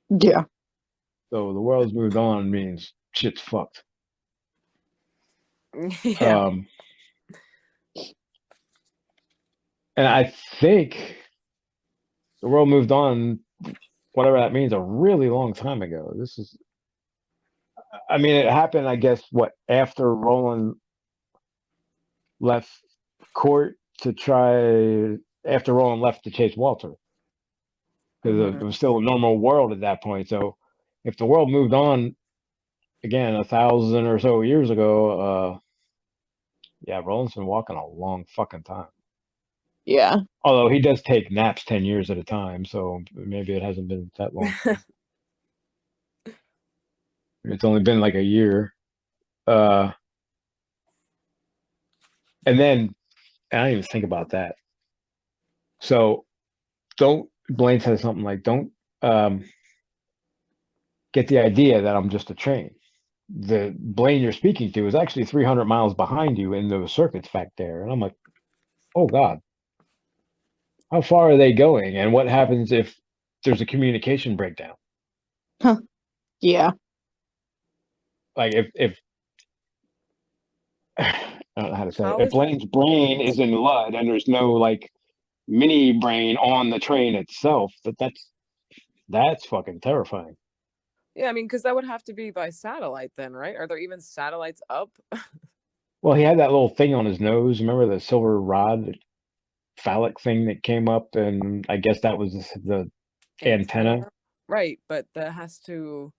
Yeah. So the world's moved on means shit's fucked. Yeah. And I think the world moved on, whatever that means, a really long time ago. It happened, I guess, after Roland left court after Roland left to chase Walter. Because it was still a normal world at that point. So if the world moved on again 1,000 or so years ago, Roland's been walking a long fucking time. Yeah. Although he does take naps 10 years at a time, so maybe it hasn't been that long. It's only been like a year. And then I didn't even think about that. So Blaine says something like, don't get the idea that I'm just a train. The Blaine you're speaking to is actually 300 miles behind you in those circuits back there. And I'm like, oh God, how far are they going? And what happens if there's a communication breakdown? Yeah. Like if I don't know how to say it. How If is that? Blaine's brain is in Lud and there's no like mini brain on the train itself, that's fucking terrifying. Yeah, I mean, because that would have to be by satellite then, right? Are there even satellites up? Well, he had that little thing on his nose. Remember the silver rod phallic thing that came up, and I guess that was the antenna. Right, but that has to.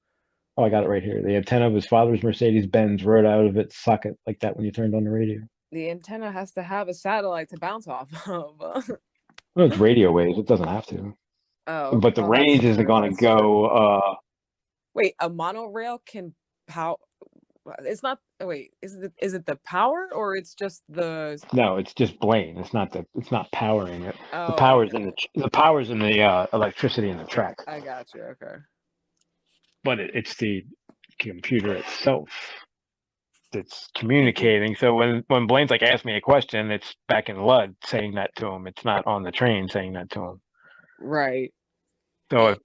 Oh, I got it right here. The antenna of his father's Mercedes-Benz rode out of its socket like that when you turned on the radio. The antenna has to have a satellite to bounce off of. Well, it's radio waves. It doesn't have to. Oh, But the oh, range that's isn't true. going to That's true. go. Wait, a monorail can power. It's not. Wait, is it the power or it's just the? No, it's just Blaine. It's not powering it. The Oh, power's okay. in the power's in the electricity in the track. I got you. Okay. But it's the computer itself that's communicating. So when Blaine's like, ask me a question, it's back in Lud saying that to him. It's not on the train saying that to him. Right. So if,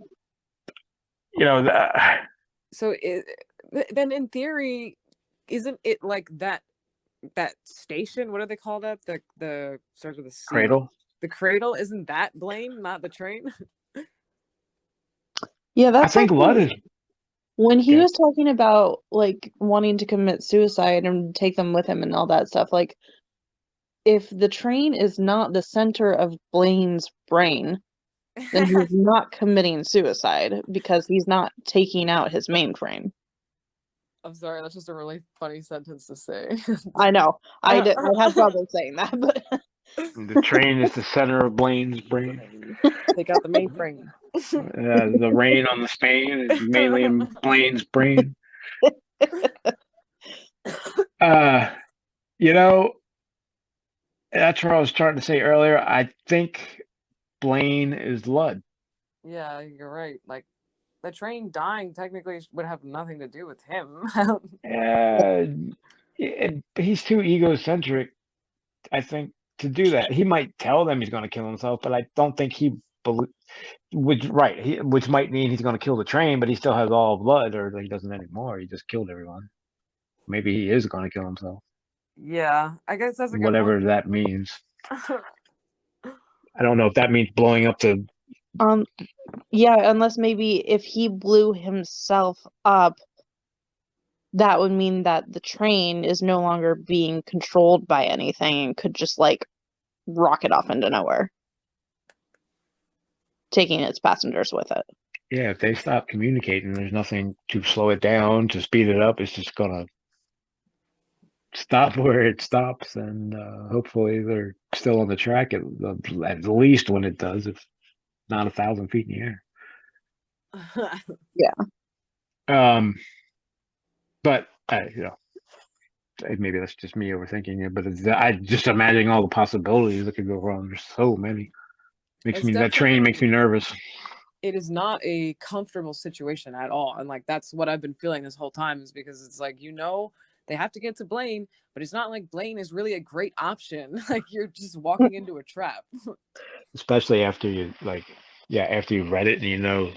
So then in theory, isn't it like that station? What do they call that? The starts with a C. Cradle. The cradle, isn't that Blaine, not the train? Yeah, I that's think like Lud is. when he Okay. was talking about like wanting to commit suicide and take them with him and all that stuff. Like, if the train is not the center of Blaine's brain, then he's not committing suicide because he's not taking out his mainframe. I'm sorry, that's just a really funny sentence to say. I know. I had trouble saying that, but The train is the center of Blaine's brain. Take out the mainframe. The rain on the Spain is mainly in Blaine's brain. That's what I was trying to say earlier. I think Blaine is Lud. Yeah, you're right. Like, the train dying technically would have nothing to do with him. He's too egocentric, I think, to do that. He might tell them he's going to kill himself, but I don't think which might mean he's going to kill the train, but he still has all blood, or he doesn't anymore. He just killed everyone. Maybe he is going to kill himself. Yeah, I guess that's a good Whatever point. that means. I don't know if that means blowing up the. Yeah, unless maybe if he blew himself up, that would mean that the train is no longer being controlled by anything and could just like rocket off into nowhere, taking its passengers with it. Yeah, if they stop communicating, there's nothing to slow it down, to speed it up. It's just gonna stop where it stops, and hopefully they're still on the track at least when it does, if not 1,000 feet in the air. Yeah. But maybe that's just me overthinking it. But I just imagining all the possibilities that could go wrong. There's so many. That train makes me nervous. It is not a comfortable situation at all, and like that's what I've been feeling this whole time, is because it's like, they have to get to Blaine, but it's not like Blaine is really a great option. Like, you're just walking into a trap. Especially after you after you read it and you know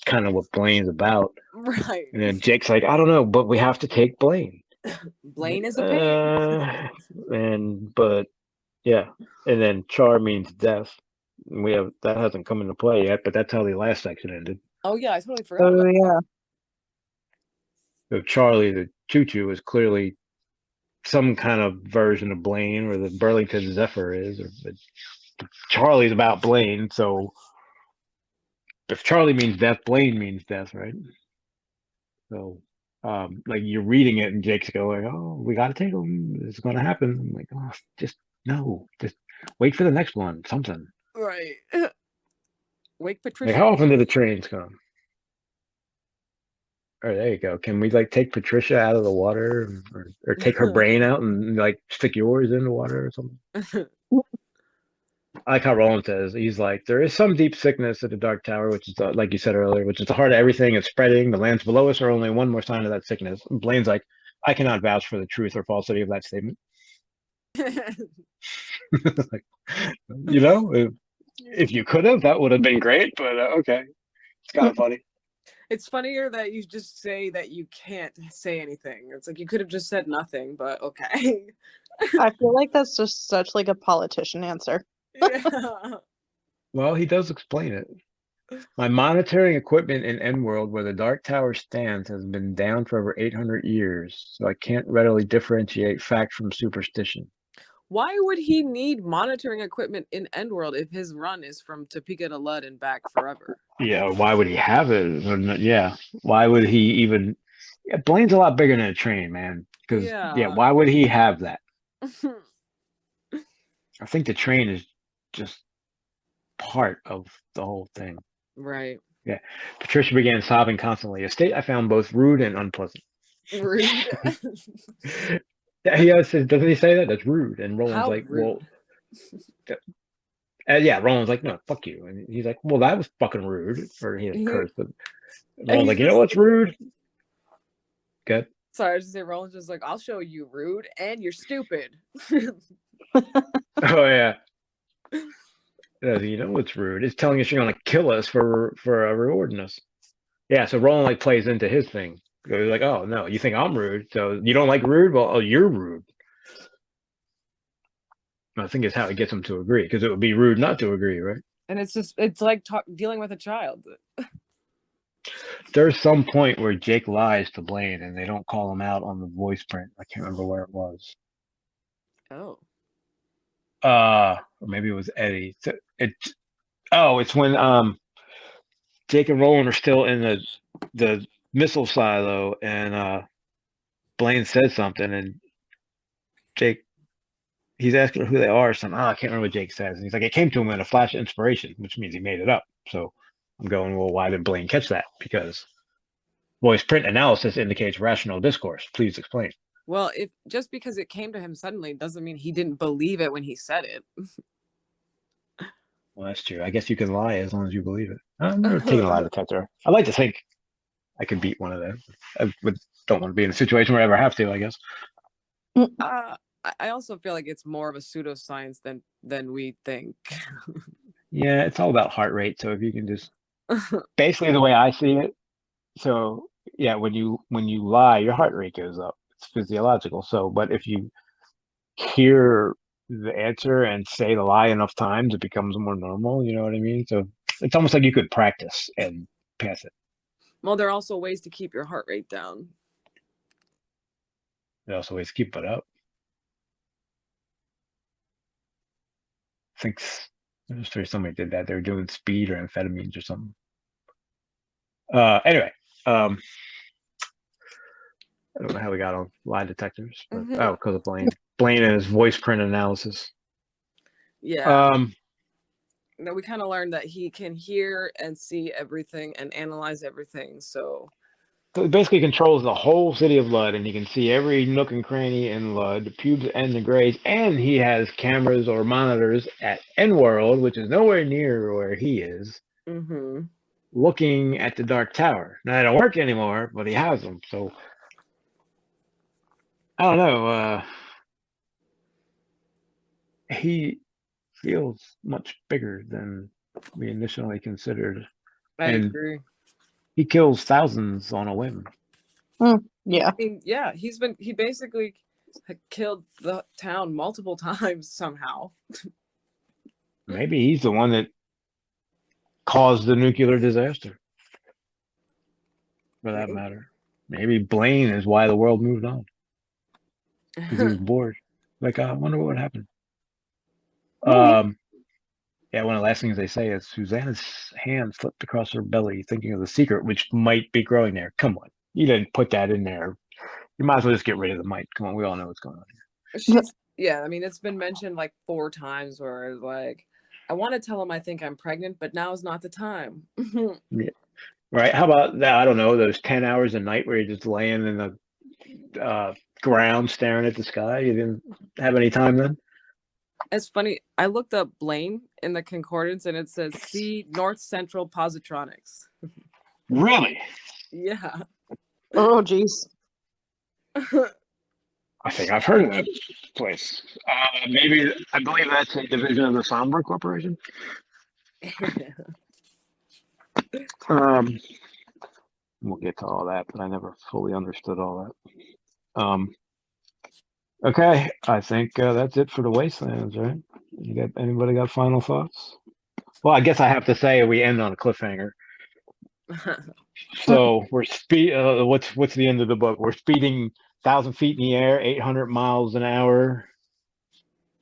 kind of what Blaine's about. Right. And then Jake's like, I don't know, but we have to take Blaine. Blaine is a pain. And then Char means death. That hasn't come into play yet, but that's how the last section ended. Oh yeah, I totally forgot about yeah. So Charlie, the choo-choo, is clearly some kind of version of Blaine, or the Burlington Zephyr is. But Charlie's about Blaine, so if Charlie means death, Blaine means death, right? So, you're reading it, and Jake's going, "Oh, we got to take him. It's going to happen." I'm like, "Oh, just wait for the next one, something." Right. Wake Patricia. Like, how often do the trains come? Or there you go. Can we like take Patricia out of the water, or take her brain out and like stick yours in the water or something? I like how Roland says, he's like, there is some deep sickness at the Dark Tower, which is like you said earlier, which is the heart of everything. It's spreading. The lands below us are only one more sign of that sickness. And Blaine's like, I cannot vouch for the truth or falsity of that statement. Like, you know, if you could have, that would have been great. But okay, it's kind of funny. It's funnier that you just say that you can't say anything. It's like you could have just said nothing, but okay. I feel like that's just such like a politician answer. Yeah. Well, he does explain it. My monitoring equipment in Endworld, where the Dark Tower stands, has been down for over 800 years, so I can't readily differentiate fact from superstition. Why would he need monitoring equipment in Endworld if his run is from Topeka to Lud and back forever? Yeah, why would he have it? Yeah, why would he even? Yeah, Blaine's a lot bigger than a train, man. Because Yeah. why would he have that? I think the train is just part of the whole thing. Right. Yeah. Patricia began sobbing constantly, a state I found both rude and unpleasant. Rude. Yeah, he always says, doesn't he say that? That's rude. And Roland's How like, rude. well, yeah, Roland's like, no, fuck you. And he's like, well, that was fucking rude. Or he had cursed, but Roland's like, you know what's rude? Good. Sorry, I was just say Roland's just like, I'll show you rude and you're stupid. Oh yeah. Yeah, you know what's rude? It's telling us you're gonna kill us for rewarding us. Yeah, so Roland like plays into his thing. He's like, oh no, you think I'm rude, so you don't like rude? Well, oh, you're rude. I think it's how it gets him to agree, because it would be rude not to agree, right? And it's like dealing with a child. There's some point where Jake lies to Blaine, and they don't call him out on the voice print. I can't remember where it was. Oh. Or maybe it was Eddie. It's when Jake and Roland are still in the missile silo, and Blaine says something, and Jake, he's asking who they are. I can't remember what Jake says. And he's like, it came to him in a flash of inspiration, which means he made it up. So I'm going, well, why did Blaine catch that? Because voice print analysis indicates rational discourse. Please explain. Well, if just because it came to him suddenly doesn't mean he didn't believe it when he said it. Well, that's true. I guess you can lie as long as you believe it. I'm never taking a lie detector. I like to think I could beat one of them. Don't want to be in a situation where I ever have to, I guess. I also feel like it's more of a pseudoscience than we think. Yeah, it's all about heart rate. So if you can just basically the way I see it. So yeah, when you lie, your heart rate goes up. It's physiological. So, but if you hear the answer and say the lie enough times, it becomes more normal. You know what I mean? So it's almost like you could practice and pass it. Well, there are also ways to keep your heart rate down. There are also ways to keep it up. I think I'm sure somebody did that. They were doing speed or amphetamines or something. Anyway, I don't know how we got on lie detectors, but because of Blaine and his voice print analysis. Yeah. No, we kind of learned that he can hear and see everything and analyze everything. So it basically controls the whole city of Lud, and he can see every nook and cranny in Lud, the pubes and the grays, and he has cameras or monitors at Endworld, which is nowhere near where he is, looking at the Dark Tower. Now, they don't work anymore, but he has them, so I don't know. He feels much bigger than we initially considered. I agree. He kills thousands on a whim. Yeah. I mean, yeah, he basically killed the town multiple times somehow. Maybe he's the one that caused the nuclear disaster. For that matter. Maybe Blaine is why the world moved on. Because he was bored. Like, I wonder what would happen. Yeah, one of the last things they say is Susanna's hand slipped across her belly, thinking of the secret which might be growing there. Come on. You didn't put that in there. You might as well just get rid of the mic. Come on, we all know what's going on here. Yeah, I mean, it's been mentioned like 4 times where it's like, I want to tell him I think I'm pregnant, but now is not the time. Yeah. Right? How about that? I don't know, those 10 hours a night where you're just laying in the ground staring at the sky. You didn't have any time then? It's funny. I looked up Blaine in the concordance and it says see North Central Positronics. Really? Yeah. Oh, jeez. I think I've heard of that place. Maybe I believe that's a division of the Somber Corporation. Um, we'll get to all that, but I never fully understood all that. Okay, I think that's it for the Wastelands, right? Anybody got final thoughts? Well, I guess I have to say we end on a cliffhanger. So we're what's the end of the book? We're speeding 1,000 feet in the air, 800 miles an hour,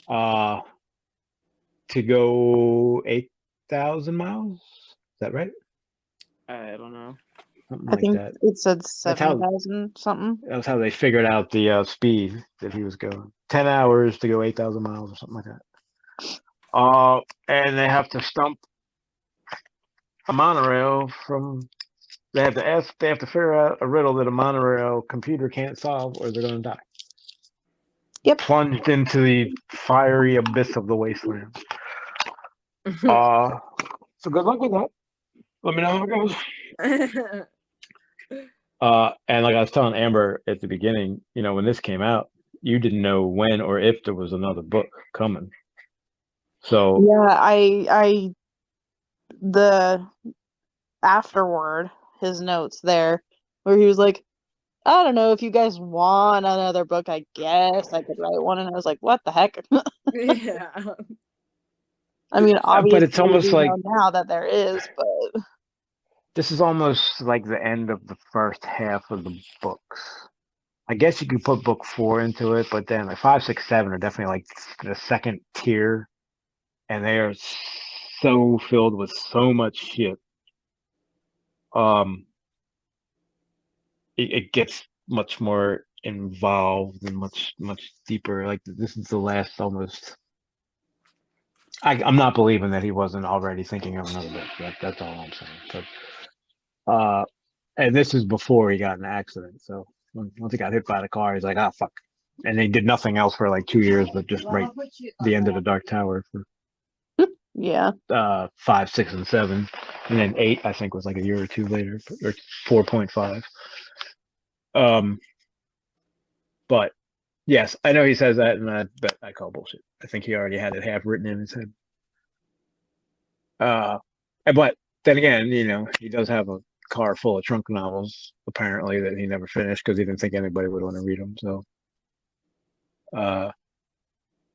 to go 8,000 miles. Is that right? I don't know. Something I like think that. it said That's how 7,000 something. that was how they figured out the speed that he was going. 10 hours to go 8,000 miles or something like that. And they have to stump a monorail from. They have to figure out a riddle that a monorail computer can't solve, or they're going to die. Yep. Plunged into the fiery abyss of the wasteland. So good luck with that. Let me know how it goes. And like I was telling Amber at the beginning, when this came out, you didn't know when or if there was another book coming. So Yeah, the afterward, his notes there, where he was like, I don't know if you guys want another book, I guess I could write one. And I was like, what the heck? Yeah. I mean, but it's obviously almost we like know now that there is, but this is almost like the end of the first half of the books. I guess you could put book 4 into it, but then like 5, 6, 7 are definitely like the second tier, and they are so filled with so much shit. It gets much more involved and much deeper. Like this is the last almost. I'm not believing that he wasn't already thinking of another book. That's all I'm saying. But and this is before he got in an accident. So once he got hit by the car, he's like, ah, fuck. And they did nothing else for like 2 years, but just write the end of the Dark Tower for yeah. 5, 6, and 7, and then 8 I think was like a year or two later, or 4.5. But yes, I know he says that, but I call bullshit. I think he already had it half written in his head. But then again, he does have a car full of trunk novels apparently that he never finished because he didn't think anybody would want to read them. So,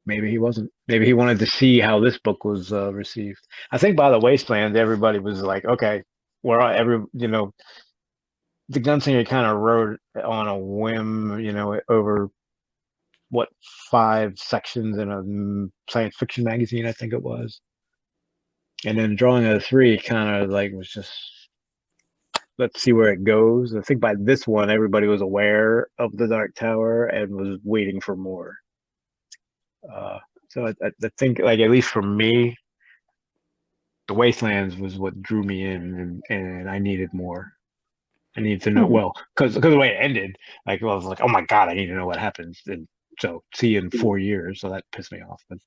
maybe he wasn't. Maybe he wanted to see how this book was received. I think by the Wasteland, everybody was like, okay, the Gunslinger kind of wrote on a whim, over what 5 sections in a science fiction magazine, I think it was. And then drawing a 3 kind of like was just, let's see where it goes. I think by this one, everybody was aware of the Dark Tower and was waiting for more. So I think, like, at least for me, the Wastelands was what drew me in, and I needed more. I needed to know, well, because the way it ended, like, I was like, oh my God, I need to know what happens. And so see you in 4 years. So that pissed me off. But,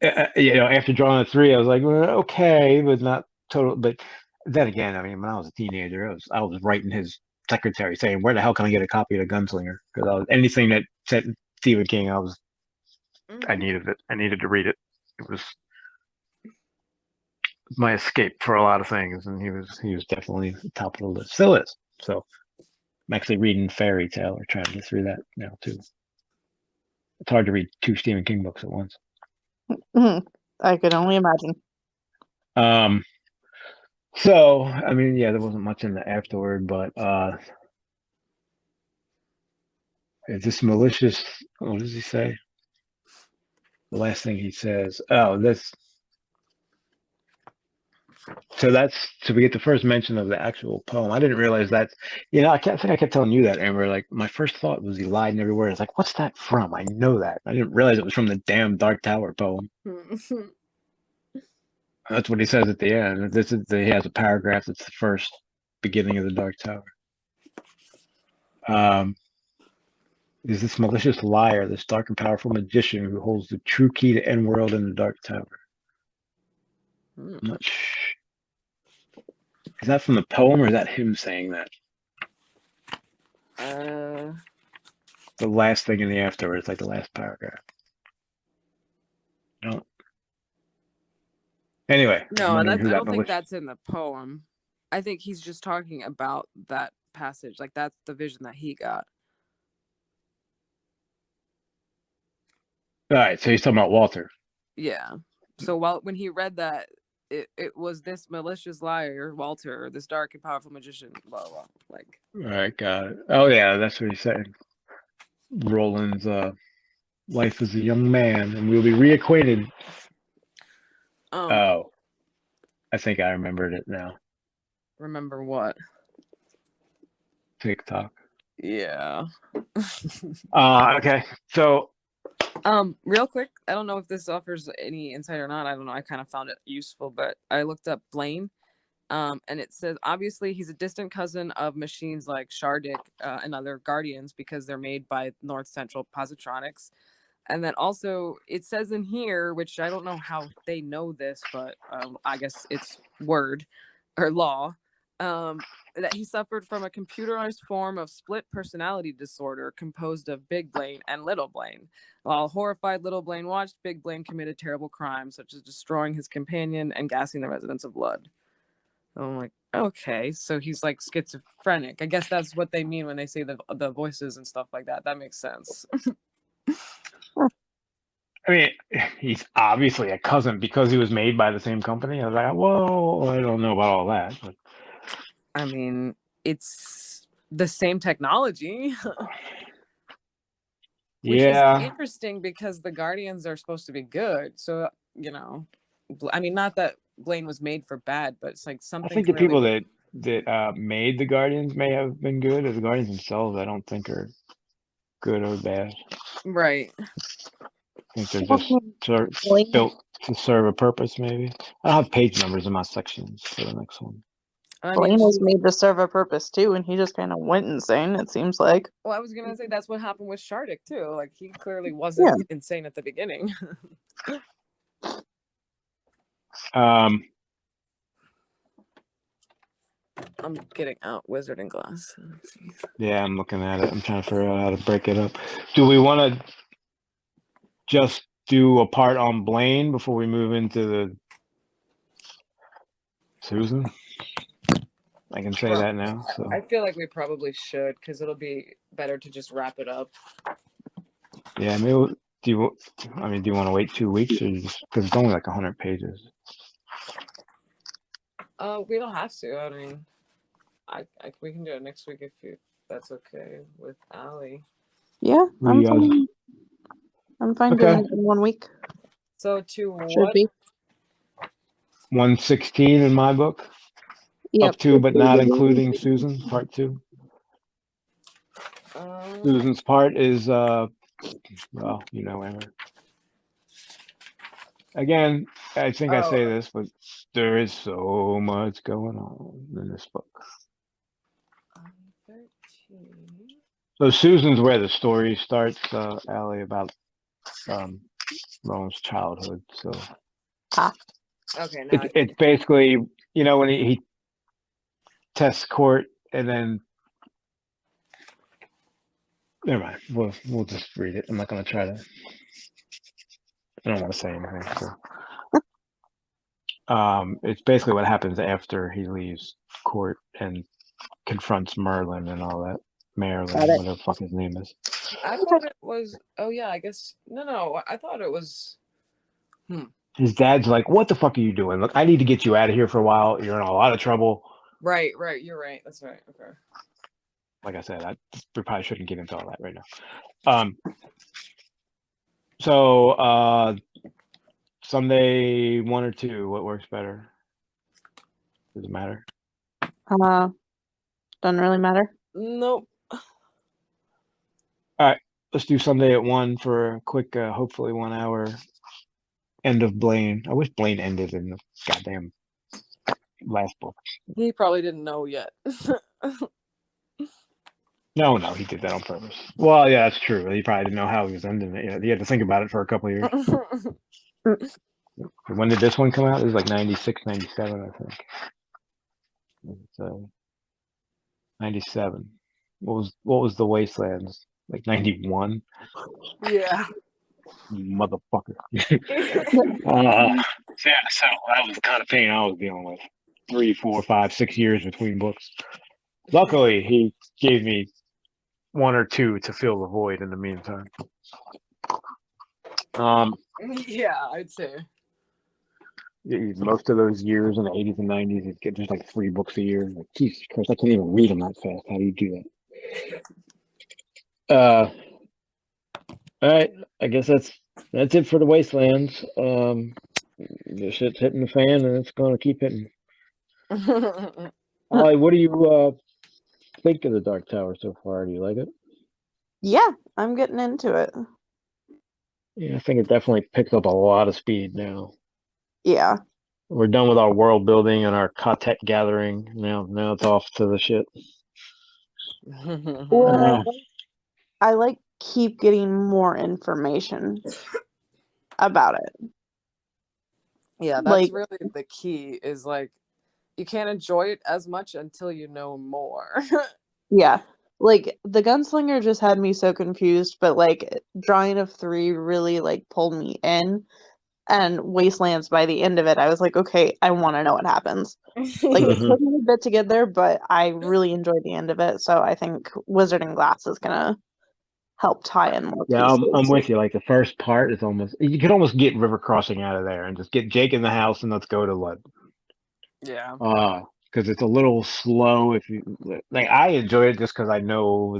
after drawing a 3, I was like, well, okay, but not total. But then again, I mean, when I was a teenager, I was writing his secretary saying, "Where the hell can I get a copy of the Gunslinger?" Because anything that said Stephen King, I needed it. I needed to read it. It was my escape for a lot of things, and he was definitely top of the list. Still is. So I'm actually reading Fairy Tale, or trying to get through that now too. It's hard to read 2 Stephen King books at once. I could only imagine. So, I mean, yeah, there wasn't much in the afterward, but is this malicious? What does he say? The last thing he says. Oh, this. So we get the first mention of the actual poem. I didn't realize that. I think I kept telling you that, Amber. Like, my first thought was he lied in every word. It's like, what's that from? I know that. I didn't realize it was from the damn Dark Tower poem. That's what he says at the end. He has a paragraph that's the first beginning of the Dark Tower. Is this malicious liar, this dark and powerful magician who holds the true key to end world in the Dark Tower? I'm not sure. Is that from the poem or is that him saying that? The last thing in the afterwards, like the last paragraph. No. Anyway, No, I I don't don't think that's in the poem. I think he's just talking about that passage. Like that's the vision that he got. All right, so he's talking about Walter. Yeah. So when he read that, it was this malicious liar, Walter, this dark and powerful magician, blah blah. Like. All right, got it. Oh yeah, that's what he's saying. Roland's life as a young man, and we'll be reacquainted. Oh, I think I remembered it now. Remember what? TikTok. Yeah. Okay. So real quick, I don't know if this offers any insight or not. I don't know. I kind of found it useful, but I looked up Blaine. And it says obviously he's a distant cousin of machines like Shardik and other Guardians because they're made by North Central Positronics. And then also it says in here, which I don't know how they know this, but I guess it's word or law, that he suffered from a computerized form of split personality disorder composed of Big Blaine and Little Blaine. While horrified Little Blaine watched, Big Blaine committed terrible crimes such as destroying his companion and gassing the residents of Lud. So I'm like, okay, so he's like schizophrenic. I guess that's what they mean when they say the voices and stuff like that. That makes sense. I mean, he's obviously a cousin because he was made by the same company. I was like, whoa, I don't know about all that. But... I mean, it's the same technology. Which is interesting because the Guardians are supposed to be good. So, you know, I mean, not that Blaine was made for bad, but it's like something. I think the people that made the Guardians may have been good. As the Guardians themselves, I don't think are good or bad. Right. I think they're just built to serve a purpose, maybe. I don't have page numbers in my sections for the next one. Blaine was made to serve a purpose too, and he just kind of went insane, it seems like. Well, I was going to say that's what happened with Shardik too. Like, he clearly wasn't insane at the beginning. I'm getting out Wizarding Glass. Yeah, I'm looking at it. I'm trying to figure out how to break it up. Do we want to just do a part on Blaine before we move into the Susan? I can say that now. So I feel like we probably should, because it'll be better to just wrap it up. Yeah, maybe. Do you want to wait 2 weeks, or just because it's only like 100 pages? We don't have to. I mean, we can do it next week if that's okay with Allie. Yeah, I'm fine. I'm fine doing it in 1 week. So to Should what? be 116 in my book. Yep. Up to, but not including Susan, part 2. Susan's part is well, you know, Amber. Again, I think I say this, but there is so much going on in this book. 13. So Susan's where the story starts, Allie, about Rowan's childhood. So Okay, now it's basically, you know, when he tests court and then never mind. We'll just read it. I'm not gonna try to. I don't want to say anything. So. It's basically what happens after he leaves court and confronts Merlin and all that. Marilyn, whatever the fuck his name is. I thought it was. Oh yeah, I guess no. I thought it was. His dad's like, "What the fuck are you doing? Look, I need to get you out of here for a while. You're in a lot of trouble." Right. You're right. That's right. Okay. Like I said, we probably shouldn't get into all that right now. So Sunday 1 or 2, what works better? Does it matter? Doesn't really matter. Nope. All right, let's do Sunday at 1 for a quick, hopefully 1 hour end of Blaine. I wish Blaine ended in the goddamn last book. He probably didn't know yet. No, he did that on purpose. Well, yeah, that's true. He probably didn't know how he was ending it. Yeah, he had to think about it for a couple of years. When did this one come out? It was like 96, 97, I think. It's, 97. What was the Wastelands? Like 91? Yeah. Motherfucker. Yeah, so that was the kind of pain I was dealing with. 3, 4, 5, 6 years between books. Luckily, he gave me 1 or 2 to fill the void in the meantime. Yeah, I'd say. Most of those years in the 80s and 90s, you'd get just like 3 books a year. Like, Jesus Christ, I can't even read them that fast. How do you do that? All right, I guess that's it for the Wastelands. The shit's hitting the fan, and it's gonna keep hitting. Ollie, what do you think of the Dark Tower so far? Do you like it? Yeah, I'm getting into it. Yeah, I think it definitely picked up a lot of speed now. Yeah. We're done with our world building and our content gathering. Now it's off to the shit. Well, I like keep getting more information about it. Yeah, that's Like- really the key, is like you can't enjoy it as much until you know more. Yeah. Like the gunslinger just had me so confused, but like Drawing of 3 really like pulled me in. And Wastelands, by the end of it, I was like, okay, I want to know what happens. Like it took me a bit to get there, but I really enjoyed the end of it. So I think Wizard and Glass is gonna help tie in more Yeah, pieces. I'm with you. Like the first part is almost, you could almost get River Crossing out of there and just get Jake in the house and let's go to Lud. Yeah. Because it's a little slow. If you like, I enjoy it just because I know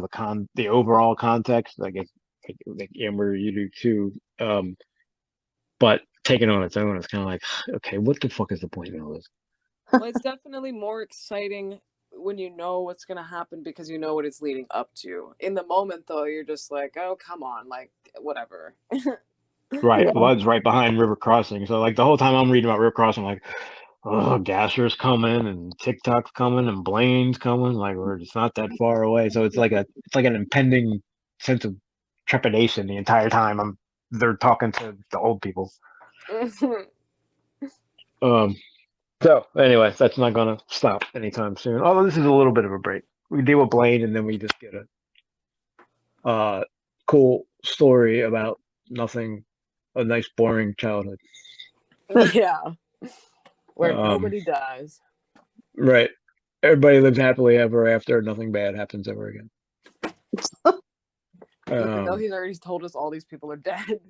the overall context. I guess like Amber, you do too. But taken on its own, it's kind of like, okay, what the fuck is the point of all this? Well, it's definitely more exciting when you know what's gonna happen because you know what it's leading up to. In the moment, though, you're just like, oh, come on, like whatever. Right, Yeah. Lud's right behind River Crossing. So like the whole time I'm reading about River Crossing, I'm like, oh, Gasser's coming and TikTok's coming and Blaine's coming. Like we're just not that far away. So it's like an impending sense of trepidation the entire time they're talking to the old people. So anyway, that's not gonna stop anytime soon. Although this is a little bit of a break. We deal with Blaine and then we just get a cool story about nothing, a nice boring childhood. Yeah. Where nobody dies. Right. Everybody lives happily ever after. Nothing bad happens ever again. Even though he's already told us all these people are dead.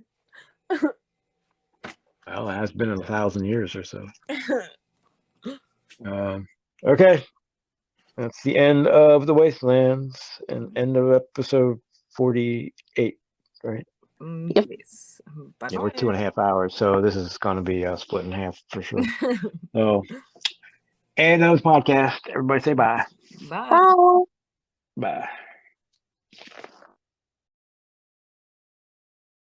Well, it has been 1,000 years or so. Okay. That's the end of the Wastelands and end of episode 48, right? Yep. Yes. Yeah, we're 2.5 hours, so this is going to be split in half for sure. So, and that was podcast. Everybody say bye. Bye. Bye. Bye.